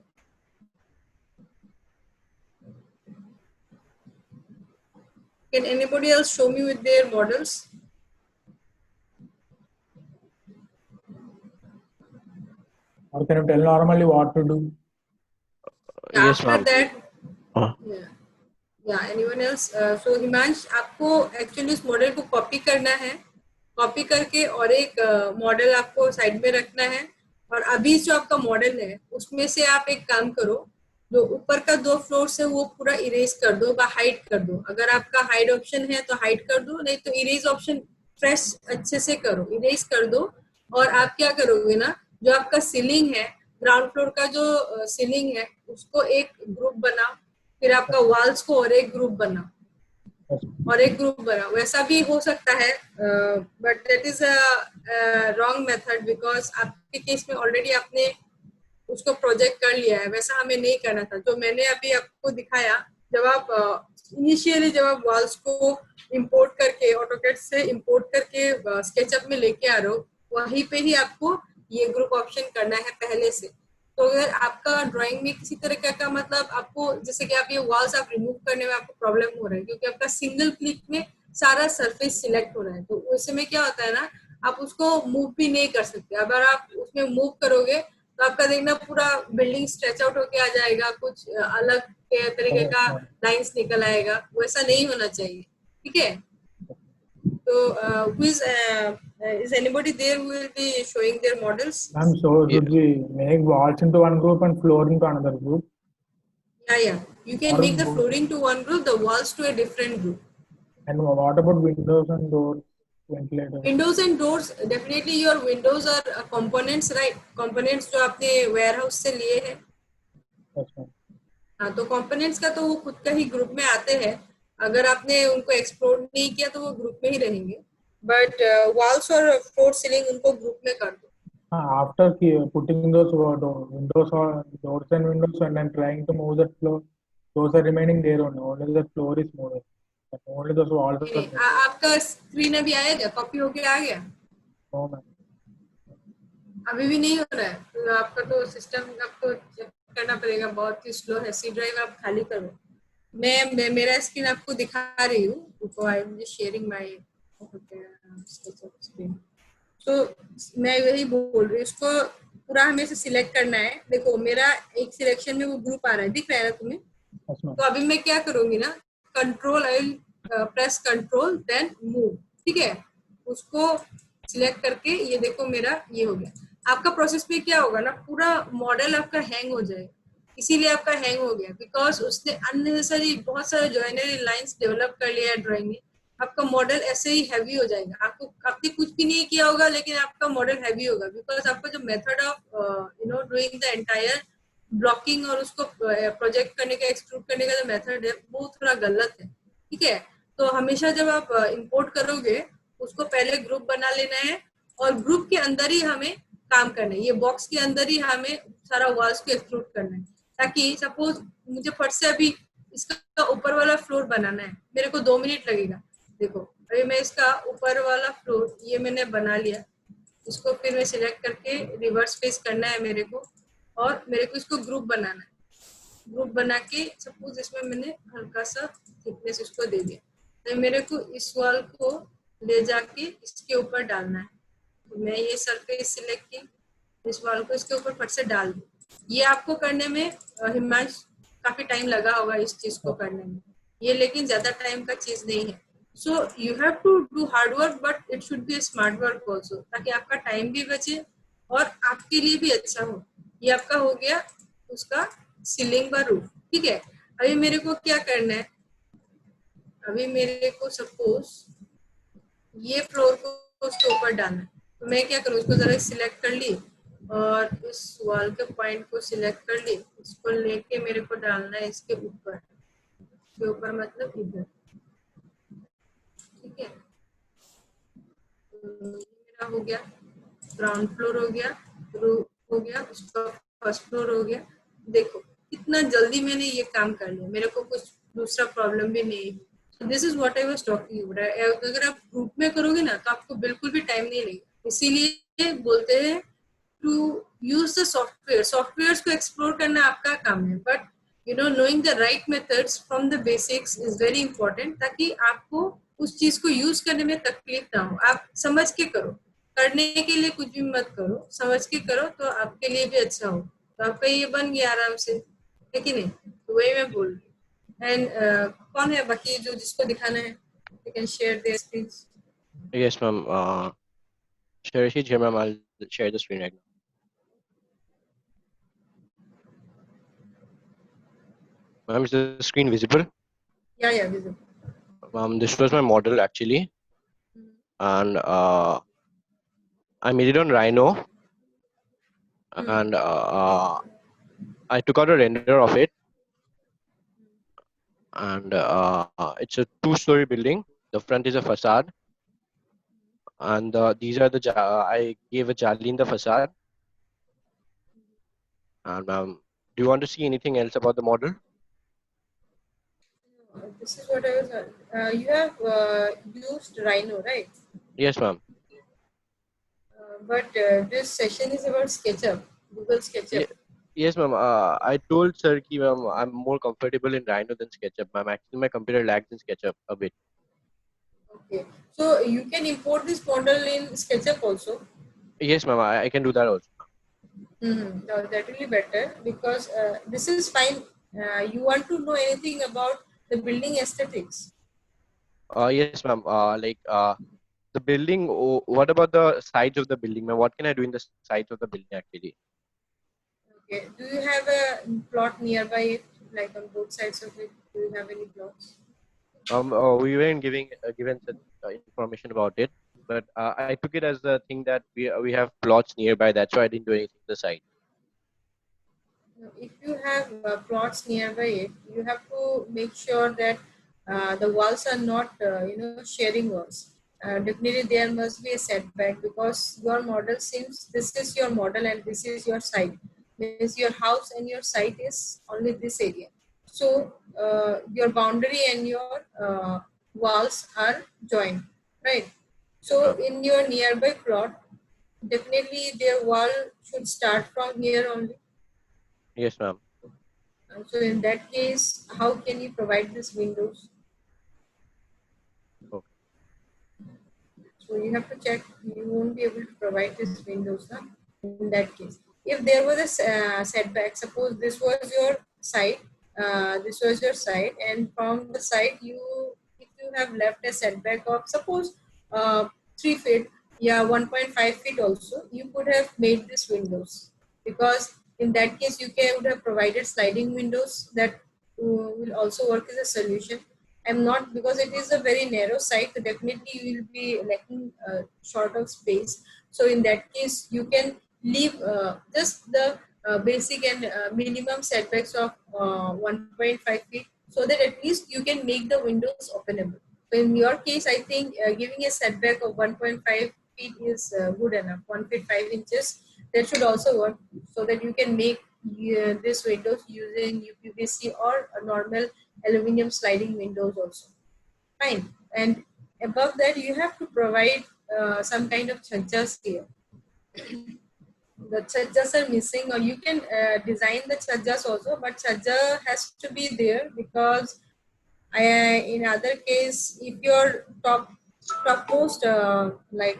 Can anybody else show me with their models? Or can you tell normally what to do? Yes, After ma'am. that, हाँ. yeah, anyone else? So Himansh, आपको एक्चुअली इस मॉडल को कॉपी करना है, कॉपी करके और एक मॉडल आपको साइड में रखना है, और अभी जो आपका मॉडल है उसमें से आप एक काम करो, जो ऊपर का 2 फ्लोर्स है वो पूरा इरेज कर दो, हाइड कर दो। अगर आपका हाइड ऑप्शन है तो हाइड कर दो, नहीं तो इरेज ऑप्शन प्रेस अच्छे से करो, इरेज कर दो। और आप क्या करोगे ना, जो आपका सीलिंग है, ग्राउंड फ्लोर का जो सीलिंग है उसको एक ग्रुप बनाओ, फिर आपका वॉल्स को और एक ग्रुप बनाओ, और एक ग्रुप बनाओ। वैसा भी हो सकता है, but that is a wrong method, because आपके केस में ऑलरेडी आपने उसको प्रोजेक्ट कर लिया है, वैसा हमें नहीं करना था। जो मैंने अभी आपको दिखाया, जब आप इनिशियली जब आप वॉल्स को इंपोर्ट करके ऑटोकैड से इंपोर्ट करके स्केचअप में लेके आ रहे हो, वहीं पे ही आपको ये ग्रुप ऑप्शन करना है पहले से। तो अगर आपका ड्राइंग में किसी तरह का मतलब आपको, जैसे कि आप ये वॉल्स आप रिमूव करने में आपको प्रॉब्लम हो रहा है क्योंकि आपका सिंगल क्लिक में सारा सरफेस सिलेक्ट हो रहा है, तो उस समय क्या होता है ना, आप उसको मूव भी नहीं कर सकते। अगर आप उसमें मूव करोगे तो आपका देखना पूरा बिल्डिंग स्ट्रेच आउट होके आ जाएगा, कुछ अलग तरीके का लाइंस निकल आएगा, वैसा नहीं होना चाहिए, ठीक है। तो is anybody there who will be showing their models? Ma'am, so should we make walls into one group and floor into another group? Yeah. You can make the flooring to one group, the walls to a different group. And what about windows and doors, ventilators? Windows and doors, definitely your windows are components, right? Components जो आपने warehouse से लिए हैं। Yes, ma'am. हाँ, तो components का तो वो खुद का ही ग्रुप में आते हैं। अगर आपने उनको एक्सप्लोर नहीं किया तो वो ग्रुप में ही रहेंगे, बट वॉल्स और फ्लोर सीलिंग उनको ग्रुप में कर दो। After putting those windows or doors and windows and then trying to move that floor, those are remaining there only the floor is moving. Only those walls are there. आपका screen अभी आएगा, copy होके आ गया? No, ma'am. अभी भी नहीं हो रहा है, तो आपका तो सिस्टम आपको चेक करना पड़ेगा, बहुत ही स्लो है। सी ड्राइव आप खाली करो, मैं मेरा स्क्रीन आपको दिखा रही हूँ, तो I am just sharing my screen. तो मैं वही बोल रही हूँ, इसको पूरा हमें से सिलेक्ट करना है। देखो मेरा एक सिलेक्शन में वो ग्रुप आ रहा है, दिख रहा है ना तुम्हें? तो अभी मैं क्या करूंगी ना, control, I will press control then move, ठीक है। उसको सिलेक्ट करके ये देखो मेरा ये हो गया। आपका प्रोसेस में क्या होगा ना, पूरा मॉडल आपका हैंग हो जाएगा, इसीलिए आपका हैंग हो गया, बिकॉज उसने अननेसेसरी बहुत सारे जॉइनरी लाइंस डेवलप कर लिया है ड्राइंग में। आपका मॉडल ऐसे ही हैवी हो जाएगा, आपने कुछ भी नहीं किया होगा लेकिन आपका मॉडल हैवी होगा, बिकॉज आपका जो method of doing the entire blocking और उसको प्रोजेक्ट करने का, एक्सट्रूड करने का जो मेथड है वो थोड़ा गलत है, ठीक है। तो हमेशा जब आप इंपोर्ट करोगे उसको पहले ग्रुप बना लेना है और ग्रुप के अंदर ही हमें काम करना है, ये बॉक्स के अंदर ही हमें सारा वॉल्स को एक्सट्रूड करना है, ताकि सपोज मुझे फट से अभी इसका ऊपर वाला फ्लोर बनाना है, मेरे को 2 मिनट लगेगा। देखो अभी मैं इसका ऊपर वाला फ्लोर ये मैंने बना लिया, इसको फिर मैं सिलेक्ट करके रिवर्स फेस करना है मेरे को, और मेरे को इसको ग्रुप बनाना है। ग्रुप बना के सपोज इसमें मैंने हल्का सा थिकनेस इसको दे दिया, तो मेरे को इस वॉल को ले जाके इसके ऊपर डालना है। तो मैं ये सरफेस सिलेक्ट की, इस वॉल को इसके ऊपर फट से डाल दूं। ये आपको करने में हिमांश काफी टाइम लगा होगा इस चीज को करने में, ये लेकिन ज्यादा टाइम का चीज नहीं है। So you have to do hard work but it should be smart work also, ताकि आपका टाइम भी बचे और आपके लिए भी अच्छा हो। ये आपका हो गया उसका सीलिंग व रूफ, ठीक है। अभी मेरे को क्या करना है, अभी मेरे को सपोज ये फ्लोर को उसके ऊपर डालना है, तो मैं क्या करूँ, उसको जरा सिलेक्ट कर ली और इस वॉल के पॉइंट को सिलेक्ट कर ली, इसको लेके मेरे को डालना है इसके ऊपर, इसके ऊपर मतलब इधर, ठीक है। मेरा हो गया ग्राउंड फ्लोर, हो गया रूफ, हो गया उसका फर्स्ट फ्लोर हो गया। देखो कितना जल्दी मैंने ये काम कर लिया, मेरे को कुछ दूसरा प्रॉब्लम भी नहीं है। This is what I was talking about. अगर आप ग्रुप में करोगे ना तो आपको बिल्कुल भी टाइम नहीं लगेगा, इसीलिए बोलते हैं to use the software. Softwares को एक्सप्लोर करना आपका काम है, but you know knowing the right methods from the basics is very important, ताकि आपको उस चीज को यूज करने में तकलीफ ना हो। आप समझ के करो, करने के लिए कुछ भी मत करो, समझ के करो तो आपके लिए भी अच्छा हो। तो आपका ये बन गया आराम से, है कि नहीं। तो वही मैं बोल रही हूँ। एंड कौन है बाकी जो जिसको दिखाना है, you can share their screens. Yes, ma'am. Share sheet here, ma'am. I'll share the screen right now. Ma'am, is the screen visible? Yeah, visible. This was my model actually, and I made it on Rhino, and I took out a render of it, and it's a 2-story building. The front is a facade, and these are the I gave a jali in the facade. And do you want to see anything else about the model? This is what I was. You have used Rhino, right? Yes, ma'am. But this session is about SketchUp, Google SketchUp. Yes, ma'am. I told sir ki ma'am, I'm more comfortable in Rhino than SketchUp. Ma'am, actually my computer lags in SketchUp a bit. Okay, so you can import this model in SketchUp also. Yes, ma'am. I can do that also. No, that will be better, because this is fine. You want to know anything about the building aesthetics? Yes, ma'am. The building. What about the sides of the building, ma'am? What can I do in the sides of the building actually? Okay. Do you have a plot nearby it, like on both sides of it? Do you have any plots? We weren't given such information about it, but I took it as the thing that we have plots nearby. That's why I didn't do anything to the side. If you have plots nearby it, you have to make sure that the walls are not, sharing walls. Definitely there must be a setback, because your model seems this is your model and this is your site. Means your house and your site is only this area. So your boundary and your walls are joined, right? So in your nearby plot, definitely their wall should start from here only. Yes, ma'am. So in that case, how can you provide these windows? Okay. So you have to check. You won't be able to provide these windows, huh? In that case. If there was a setback, suppose this was your site, and from the site if you have left a setback of suppose 3 feet, 1.5 feet also, you could have made these windows, because in that case you would have provided sliding windows that will also work as a solution. I'm not, because it is a very narrow site, so definitely you will be lacking short of space. So in that case, you can leave just the basic and minimum setbacks of 1.5 feet, so that at least you can make the windows openable. So in your case, I think giving a setback of 1.5 feet is good enough. 1 feet 5 inches, that should also work, so that you can make this windows using UPVC or a normal aluminum sliding windows also. Fine. And above that, you have to provide some kind of chhajjas here. The chhajjas are missing, or you can design the chhajjas also, but chhajja has to be there, because in other case, if your topmost like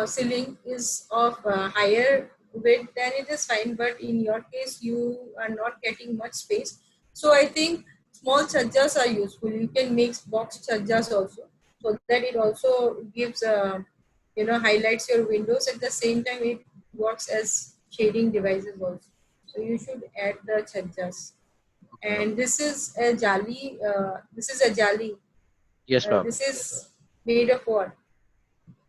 ceiling is of higher width, then it is fine. But in your case, you are not getting much space. So I think small chhajjas are useful. You can make box chhajjas also, so that it also gives highlights your windows. At the same time, it works as shading devices also. So you should add the chhajjas. And this is a jali. This is a jali. Yes, ma'am. This is made of what?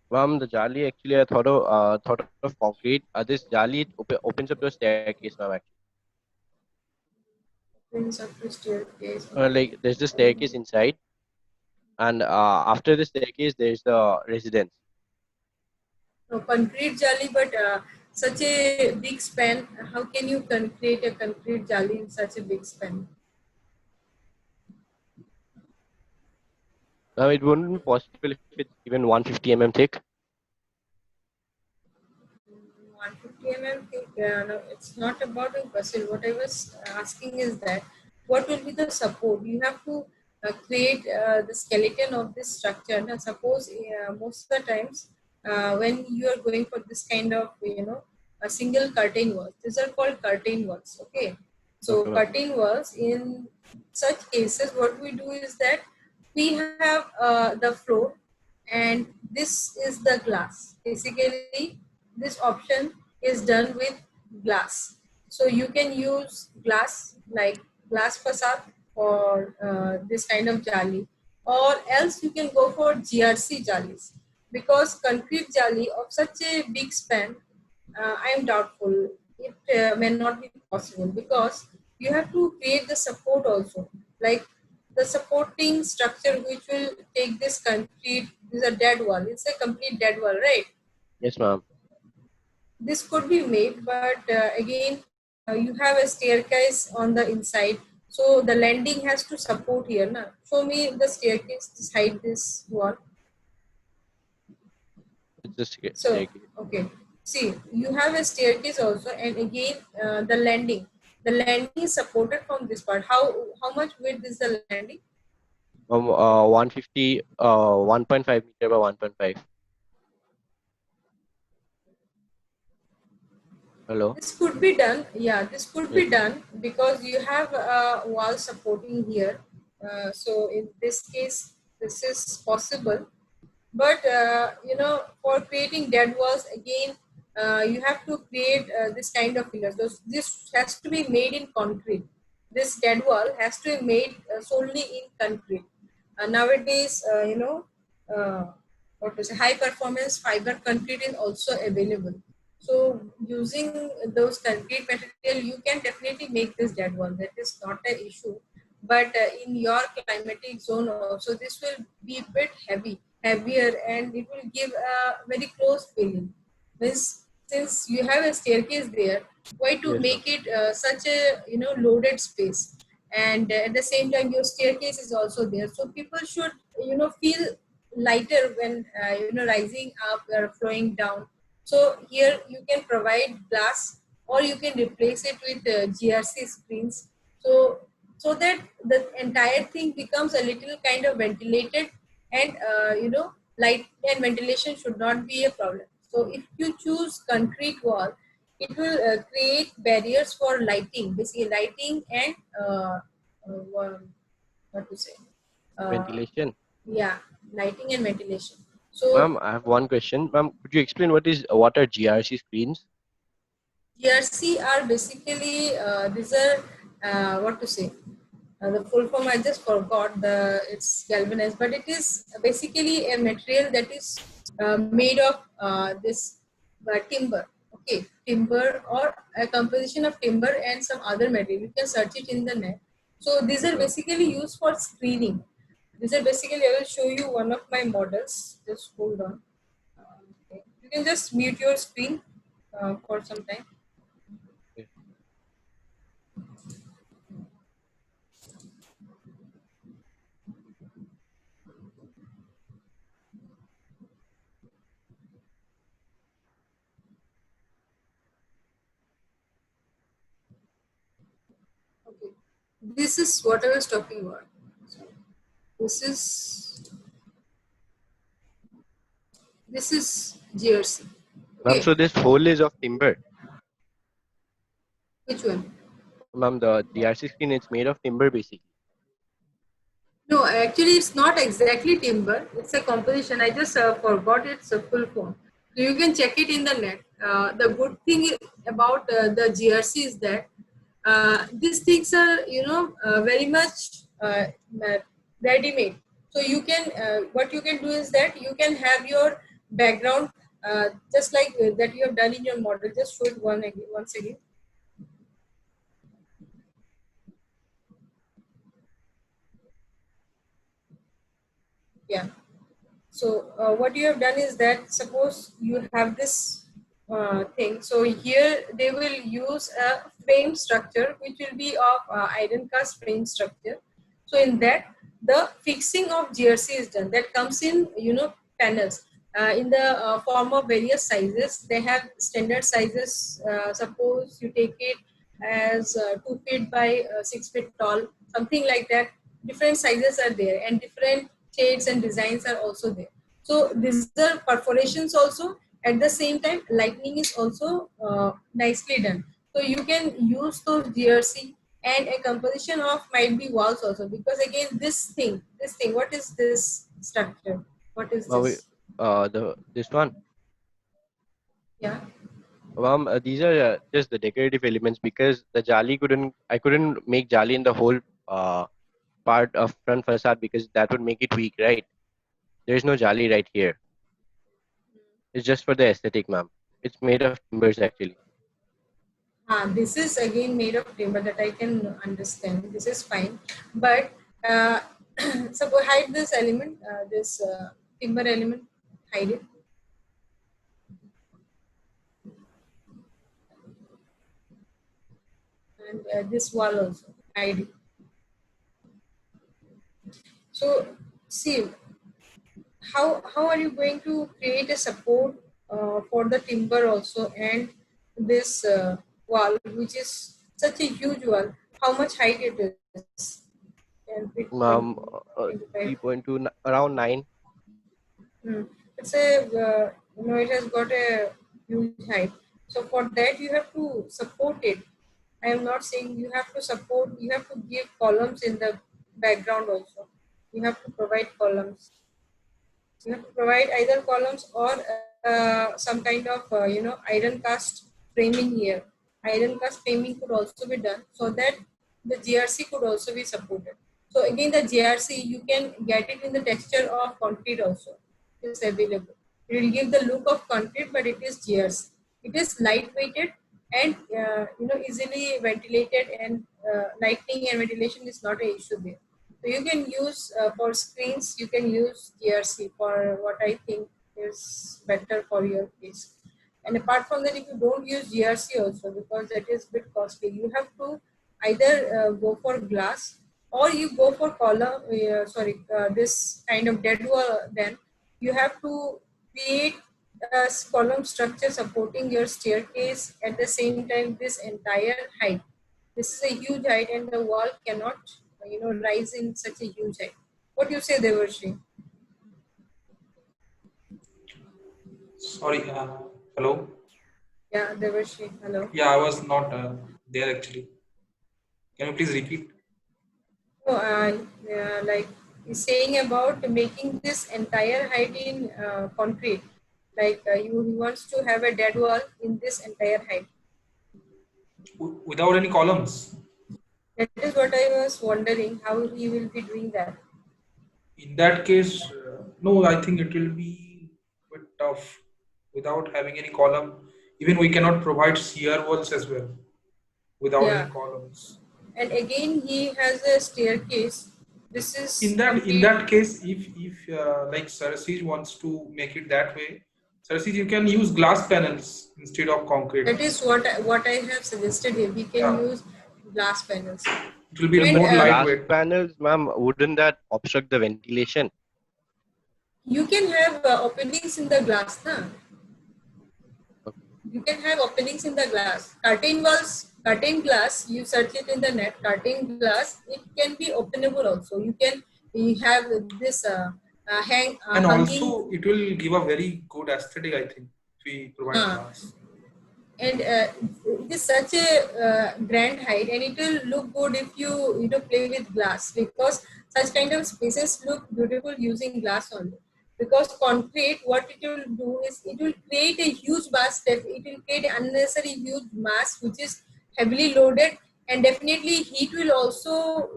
Ma'am, the jali actually I thought of concrete. This jali opens up to a staircase, ma'am. Actually. Opens up to staircase. Like there's the staircase inside, and after the staircase there's the residence. No, concrete jali, but such a big span. How can you create a concrete jali in such a big span? It wouldn't be possible if it's even 150 mm thick. 150 mm thick. No, it's not about impossible. What I was asking is that what will be the support? You have to create the skeleton of this structure. Now, suppose most of the times when you are going for this kind of a single curtain walls, these are called curtain walls. Okay, so Okay, curtain walls, in such cases, what we do is that we have the floor, and this is the glass. Basically, this option is done with glass. So you can use glass, like glass facade, for this kind of jali, or else you can go for GRC jalis, because concrete jali of such a big span, I am doubtful. It may not be possible, because you have to create the support also, like the supporting structure which will take this concrete. This is a dead wall. It's a complete dead wall, right? Yes, ma'am. This could be made, but again, you have a staircase on the inside, so the landing has to support here. Na? Show me the staircase beside this wall. It's just So, staircase. okay. See, you have a staircase also, and again, the landing. The landing is supported from this part. How much width is the landing? 150, 1.5 meter by 1.5. Hello. This could be done. Yeah, this could be done, because you have a wall supporting here. So in this case, this is possible. But for creating dead walls, again, you have to create this kind of pillars. This has to be made in concrete. This dead wall has to be made solely in concrete. Nowadays, what to say, high performance fiber concrete is also available. So using those concrete material, you can definitely make this dead wall. That is not an issue. But in your climatic zone also, this will be a bit heavier, and it will give a very close feeling. Since you have a staircase there, why to Yes, make it such a loaded space? And at the same time, your staircase is also there, so people should feel lighter when rising up or flowing down. So here you can provide glass, or you can replace it with GRC screens, so that the entire thing becomes a little kind of ventilated, and light and ventilation should not be a problem. So if you choose concrete wall, it will create barriers for lighting, basically lighting and what to say, ventilation. yeah, lighting and ventilation. So Ma'am, I have one question. Ma'am, could you explain what are GRC screens? GRC are basically these are what to say. The full form I just forgot. It's galvanized, but it is basically a material that is made of this timber. okay, timber or a composition of timber and some other material. You can search it in the net. So these are basically used for screening. These are basically, I will show you one of my models. Just hold on. Okay. You can just mute your screen for some time. Okay. This is what I was talking about. This is GRC. Ma'am, Okay. so this hole is of timber. Which one? Ma'am, the GRC screen is made of timber basically. No, actually, it's not exactly timber. It's a composition. I just forgot its full form. So you can check it in the net. The good thing about the GRC is that these things are, very much ready-made. So you can, what you can do is that you can have your background just like that you have done in your model. Just show it once again. Yeah. So what you have done is that suppose you have this thing. So here they will use a frame structure which will be of iron cast frame structure. So in that the fixing of GRC is done. That comes in panels in the form of various sizes. They have standard sizes. Suppose you take it as 2 feet by 6 feet tall, something like that. Different sizes are there and different shades and designs are also there. So these are perforations also. At the same time, lightning is also nicely done. So you can use those GRC and a composition of might be walls also, because again this thing, what is this structure? What is this? This one. Yeah. Ma'am, these are just the decorative elements because the jali I couldn't make jali in the whole part of front facade because that would make it weak, right? There is no jali right here. It's just for the aesthetic, ma'am. It's made of timbers actually. This is again made of timber, that I can understand. This is fine, but suppose hide this element, this timber element, hide it. And this wall also, hide it. So see, how are you going to create a support for the timber also, and this wall, which is such a huge wall? How much height it is? 10 feet, 20, Ma'am, 25. 3.2, around 9. It's a it has got a huge height. So for that you have to support it. I am not saying you have to support. You have to give columns in the background also. You have to provide columns. You have to provide either columns or some kind of iron cast framing here. Iron cast framing could also be done so that the GRC could also be supported. So again, the GRC you can get it in the texture of concrete also. It is available. It will give the look of concrete, but it is GRC. It is lightweighted and easily ventilated, and lighting and ventilation is not an issue there. So you can use for screens, you can use GRC for what I think is better for your case. And apart from that, if you don't use GRC also, because that is a bit costly, you have to either go for glass or you go for column, this kind of dead wall. Then you have to create a column structure supporting your staircase at the same time this entire height. This is a huge height and the wall cannot rise in such a huge height. What do you say, Devarshi? Sorry. Hello. Yeah, Devarshi. Hello. Yeah, I was not there actually. Can you please repeat? No, like he's saying about making this entire height in concrete. Like he wants to have a dead wall in this entire height. Without any columns? That is what I was wondering, how he will be doing that. In that case, no, I think it will be a bit tough without having any column. Even we cannot provide shear walls as well without Yeah. any columns. And again, he has a staircase. This is In that case, if like Sarasij wants to make it that way, Sarasij, you can use glass panels instead of concrete. That is what I have suggested here. We can use glass panels. It will be more lightweight. Glass panels, ma'am, wouldn't that obstruct the ventilation? You can have openings in the glass, na? You can have openings in the glass. Curtain walls, curtain glass, you search it in the net, curtain glass, it can be openable also. You have this and hanging. Also it will give a very good aesthetic, I think, if we provide glass. And it is such a grand height, and it will look good if you play with glass, because such kind of spaces look beautiful using glass only. Because concrete, what it will do is it will create a huge mass, it will create unnecessary huge mass which is heavily loaded, and definitely heat will also,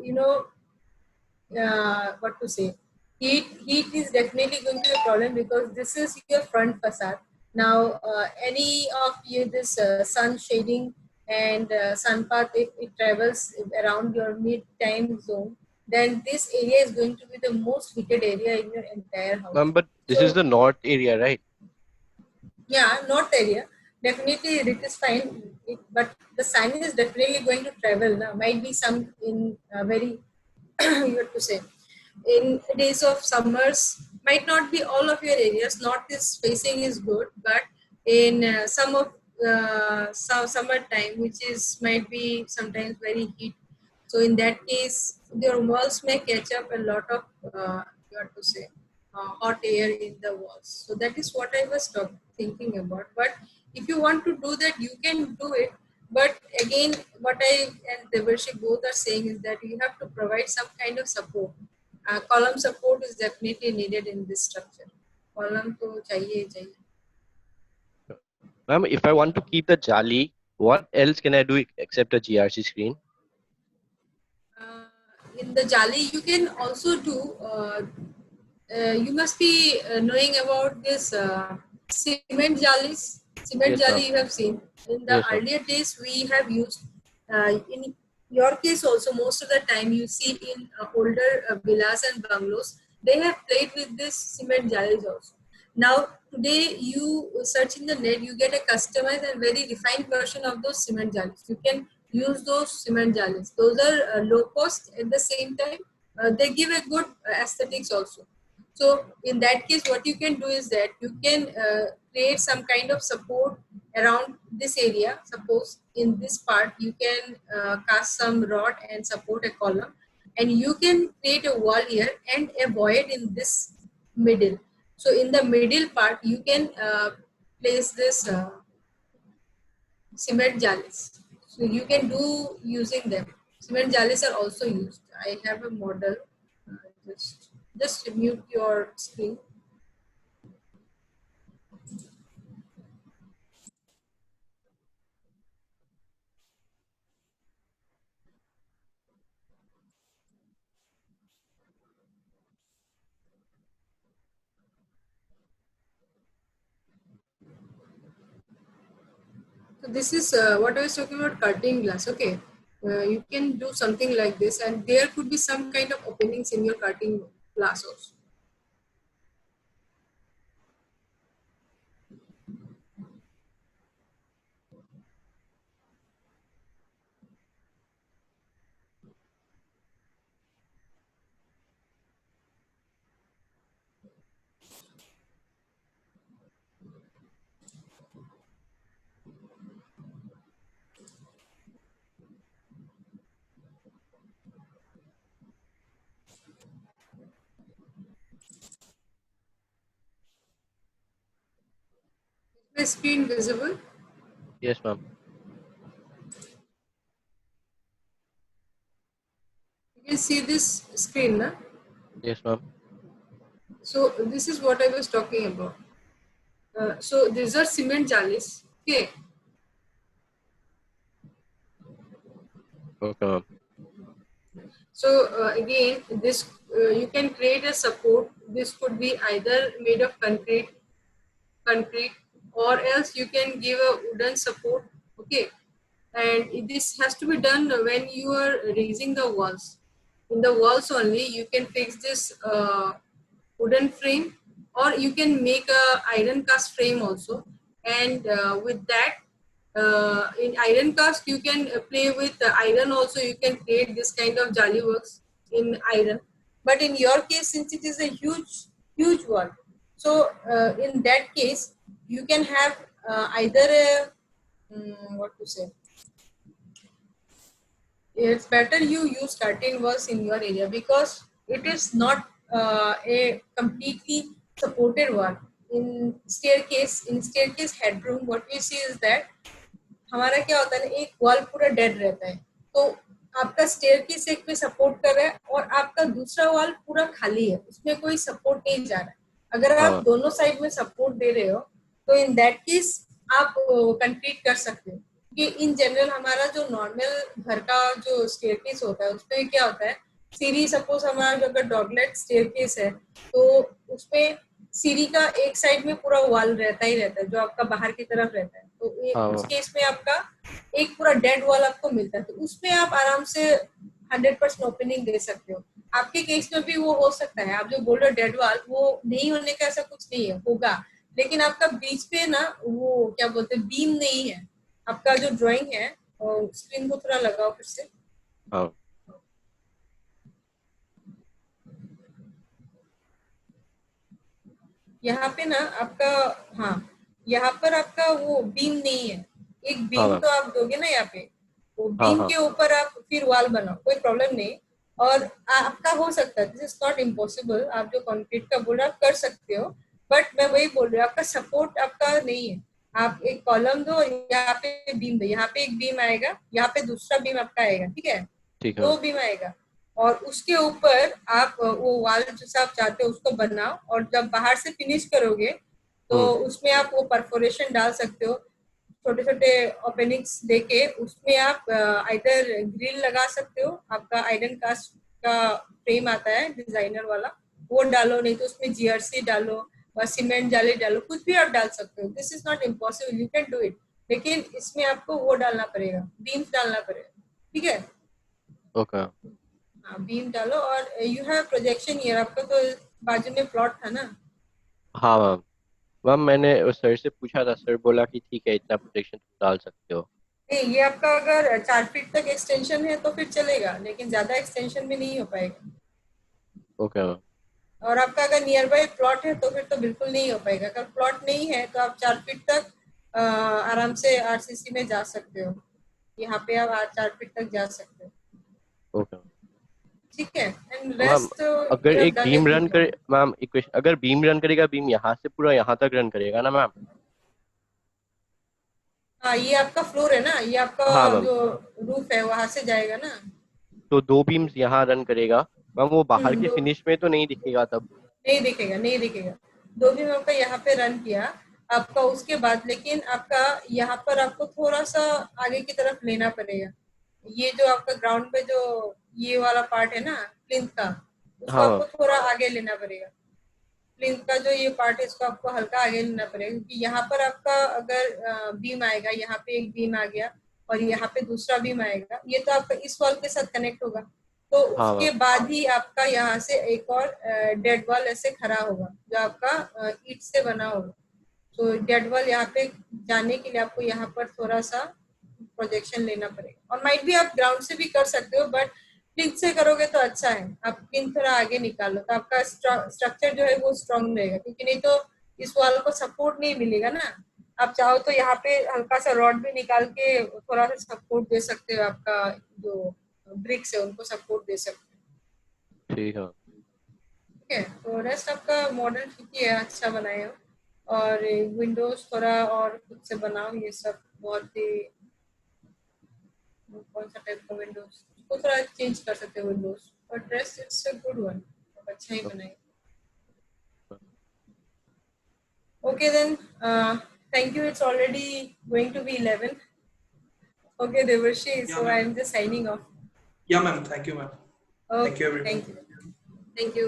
what to say, heat is definitely going to be a problem, because this is your front facade. Now any of you this sun shading and sun path, if it travels around your mid time zone, then this area is going to be the most heated area in your entire house. But this is the north area, right? Yeah, north area. Definitely it is fine, but the sun is definitely going to travel. Now, might be some in very, you have to say, in days of summers, might not be all of your areas. Northeast facing is good, but in some of summer time, which is might be sometimes very heat. So in that case, your walls may catch up a lot of you have to say hot air in the walls. So that is what I was thinking about. But if you want to do that, you can do it. But again, what I and Devarshi both are saying is that you have to provide some kind of support. Column support is definitely needed in this structure. Column to chahiye. Ma'am, if I want to keep the jali, what else can I do except a GRC screen? In the jali, you can also do. You must be knowing about this cement jalis. Cement Yes, jali you have seen. In the Yes, ma'am. earlier days, we have used. In your case also, most of the time you see in older villas and bungalows, they have played with this cement jalis also. Now today, you search in the net, you get a customized and very refined version of those cement jalis. You can use those cement jalis. Those are low cost, at the same time they give a good aesthetics also. So in that case, what you can do is that you can create some kind of support around this area. Suppose in this part, you can cast some rod and support a column, and you can create a wall here and a void in this middle. So in the middle part, you can place this cement jalis. So you can do using them. Cement jalis are also used. I have a model. Just mute your screen. So this is what I was talking about, curtain glass. Okay, you can do something like this, and there could be some kind of openings in your curtain glass also. Is my screen visible? Yes, ma'am. You can see this screen, na? Yes, ma'am. So this is what I was talking about. So these are cement jalis. Okay. Okay, ma'am. So again, this you can create a support. This could be either made of concrete, or else you can give a wooden support. Okay, and this has to be done when you are raising the walls. In the walls only you can fix this wooden frame, or you can make a iron cast frame also. And with that, in iron cast you can play with iron also. You can create this kind of jolly works in iron. But in your case, since it is a huge wall, so in that case you can have either a what to say, it's better you use curtain walls in your area, because it is not a completely supported wall. In staircase headroom, what we see is that हमारा क्या होता है ना, एक wall पूरा dead रहता है, तो आपका स्टेयरकेस एक पे सपोर्ट कर रहा है और आपका दूसरा वॉल पूरा खाली है, उसमें कोई सपोर्ट नहीं जा रहा है. अगर आप दोनों साइड में सपोर्ट दे रहे हो तो इन दैट केस आप कंक्रीट कर सकते हो. कि इन जनरल हमारा जो नॉर्मल घर का जो स्टेयरकेस होता है उसमें क्या होता है, सीढ़ी सपोज हमारा जो अगर डॉगलेट स्टेयरकेस है तो उसमें सीढ़ी का एक साइड में पूरा वॉल रहता ही रहता है जो आपका बाहर की तरफ रहता है. तो उस केस में आपका एक पूरा डेड वॉल आपको मिलता है, तो उसमें आप आराम से 100% ओपनिंग दे सकते हो. आपके केस में भी वो हो सकता है. आप जो बोल रहे हो डेड वॉल, वो नहीं होने का ऐसा कुछ नहीं है, होगा, लेकिन आपका बीच पे ना वो क्या बोलते हैं, बीम नहीं है. आपका जो ड्राइंग है, स्क्रीन को थोड़ा लगाओ फिर से. यहाँ पे ना आपका, हाँ, यहाँ पर आपका वो बीम नहीं है. एक बीम तो आप दोगे ना यहाँ पे, वो बीम के ऊपर आप फिर वॉल बनाओ, कोई प्रॉब्लम नहीं. और आपका हो सकता है, दिस इज नॉट इम्पॉसिबल. आप जो कंक्रीट का बोल रहे हो आप कर सकते हो, बट मैं वही बोल रही हूँ, आपका सपोर्ट आपका नहीं है. आप एक कॉलम दो, यहाँ पे बीम दो, यहाँ पे एक बीम आएगा, यहाँ पे दूसरा बीम आपका आएगा, ठीक है, 2 बीम आएगा, और उसके ऊपर आप वो वॉल जैसा आप चाहते हो उसको बनाओ. और जब बाहर से फिनिश करोगे तो उसमें आप वो परफोरेशन डाल सकते हो, छोटे छोटे ओपनिंग्स देके उसमें आप आइदर ग्रिल लगा सकते हो. आपका आयरन कास्ट का फ्रेम आता है डिजाइनर वाला, वो डालो, नहीं तो उसमें जीआरसी डालो और सीमेंट जाली डालो, कुछ भी आप डाल सकते हो. This is not impossible, you can do it, लेकिन इसमें आपको वो डालना पड़ेगा, बीम्स डालना पड़ेगा, ठीक है. ओके, बीम डालो. और यू हैव प्रोजेक्शन हियर, आपका तो बाजू में प्लॉट था ना. हाँ मैम. मैम मैंने उस सर से पूछा था, सर बोला कि ठीक है इतना प्रोटेक्शन तुम डाल सकते हो. नहीं, ये आपका अगर 4 फीट तक एक्सटेंशन है तो फिर चलेगा, लेकिन ज्यादा एक्सटेंशन भी नहीं हो पाएगा. Okay ma'am. और आपका अगर नियर बाय प्लॉट है तो फिर तो बिल्कुल नहीं हो पाएगा. अगर प्लॉट नहीं है तो आप 4 फीट तक आराम से आरसीसी में जा सकते हो. यहाँ पे आप 4 फीट तक जा सकते हो. ओके, ठीक है. एंड रेस्ट अगर एक बीम रन करे मैम, इक्वेशन अगर बीम रन करेगा, बीम यहाँ से पूरा यहाँ तक रन करेगा ना मैम? हाँ, ये आपका फ्लोर है ना, ये आपका जो रूफ है वहां से जाएगा ना. तो 2 बीम्स यहाँ रन करेगा मैम, वो बाहर के फिनिश में तो नहीं दिखेगा? तब नहीं दिखेगा, नहीं दिखेगा. 2 बीम आपका यहाँ पे रन किया आपका, उसके बाद लेकिन आपका यहाँ पर आपको थोड़ा सा आगे की तरफ लेना पड़ेगा. ये जो आपका ग्राउंड पे जो ये वाला पार्ट है ना प्लिंथ का, उसको आपको थोड़ा आगे लेना पड़ेगा. प्लिंथ का जो ये पार्ट है इसको आपको हल्का आगे लेना पड़ेगा, क्योंकि यहाँ पर आपका अगर बीम आएगा, यहाँ पे एक बीम आ गया और यहाँ पे दूसरा बीम आएगा, ये तो आपका इस वॉल के साथ कनेक्ट होगा. तो उसके बाद ही आपका यहाँ से एक और डेड वॉल ऐसे खड़ा होगा जो आपका ईंट से बना होगा. तो डेड वॉल यहाँ पे जाने के लिए आपको यहाँ पर थोड़ा सा प्रोजेक्शन लेना पड़ेगा. और माइट भी आप ग्राउंड से भी कर सकते हो, बट प्लिंथ से करोगे तो अच्छा है. आप प्लिंथ थोड़ा आगे निकालो तो आपका स्ट्रक्चर जो है वो स्ट्रांग रहेगा, क्योंकि नहीं तो इस वॉल को सपोर्ट नहीं मिलेगा ना. आप चाहो तो यहाँ पे हल्का सा रॉड भी निकाल के थोड़ा सा सपोर्ट दे सकते हो. आपका जो ब्रिक्स है उनको सपोर्ट दे सकते हो. ठीक है, ठीक है. तो रेस्ट आपका मॉडल ठीक ही है, अच्छा बनाए हो. और विंडोज थोड़ा और खुद से बनाओ. ये सब बहुत ही, कौन सा टाइप का विंडोज को थोड़ा चेंज कर सकते हो windows, but rest it's a good one. अच्छा ही बनाए. Okay then, thank you. It's already going to be 11. Okay, Devarshi, so I am just signing off. Yeah, ma'am. Thank you, ma'am. Okay, thank you, everyone. Thank you. Thank you.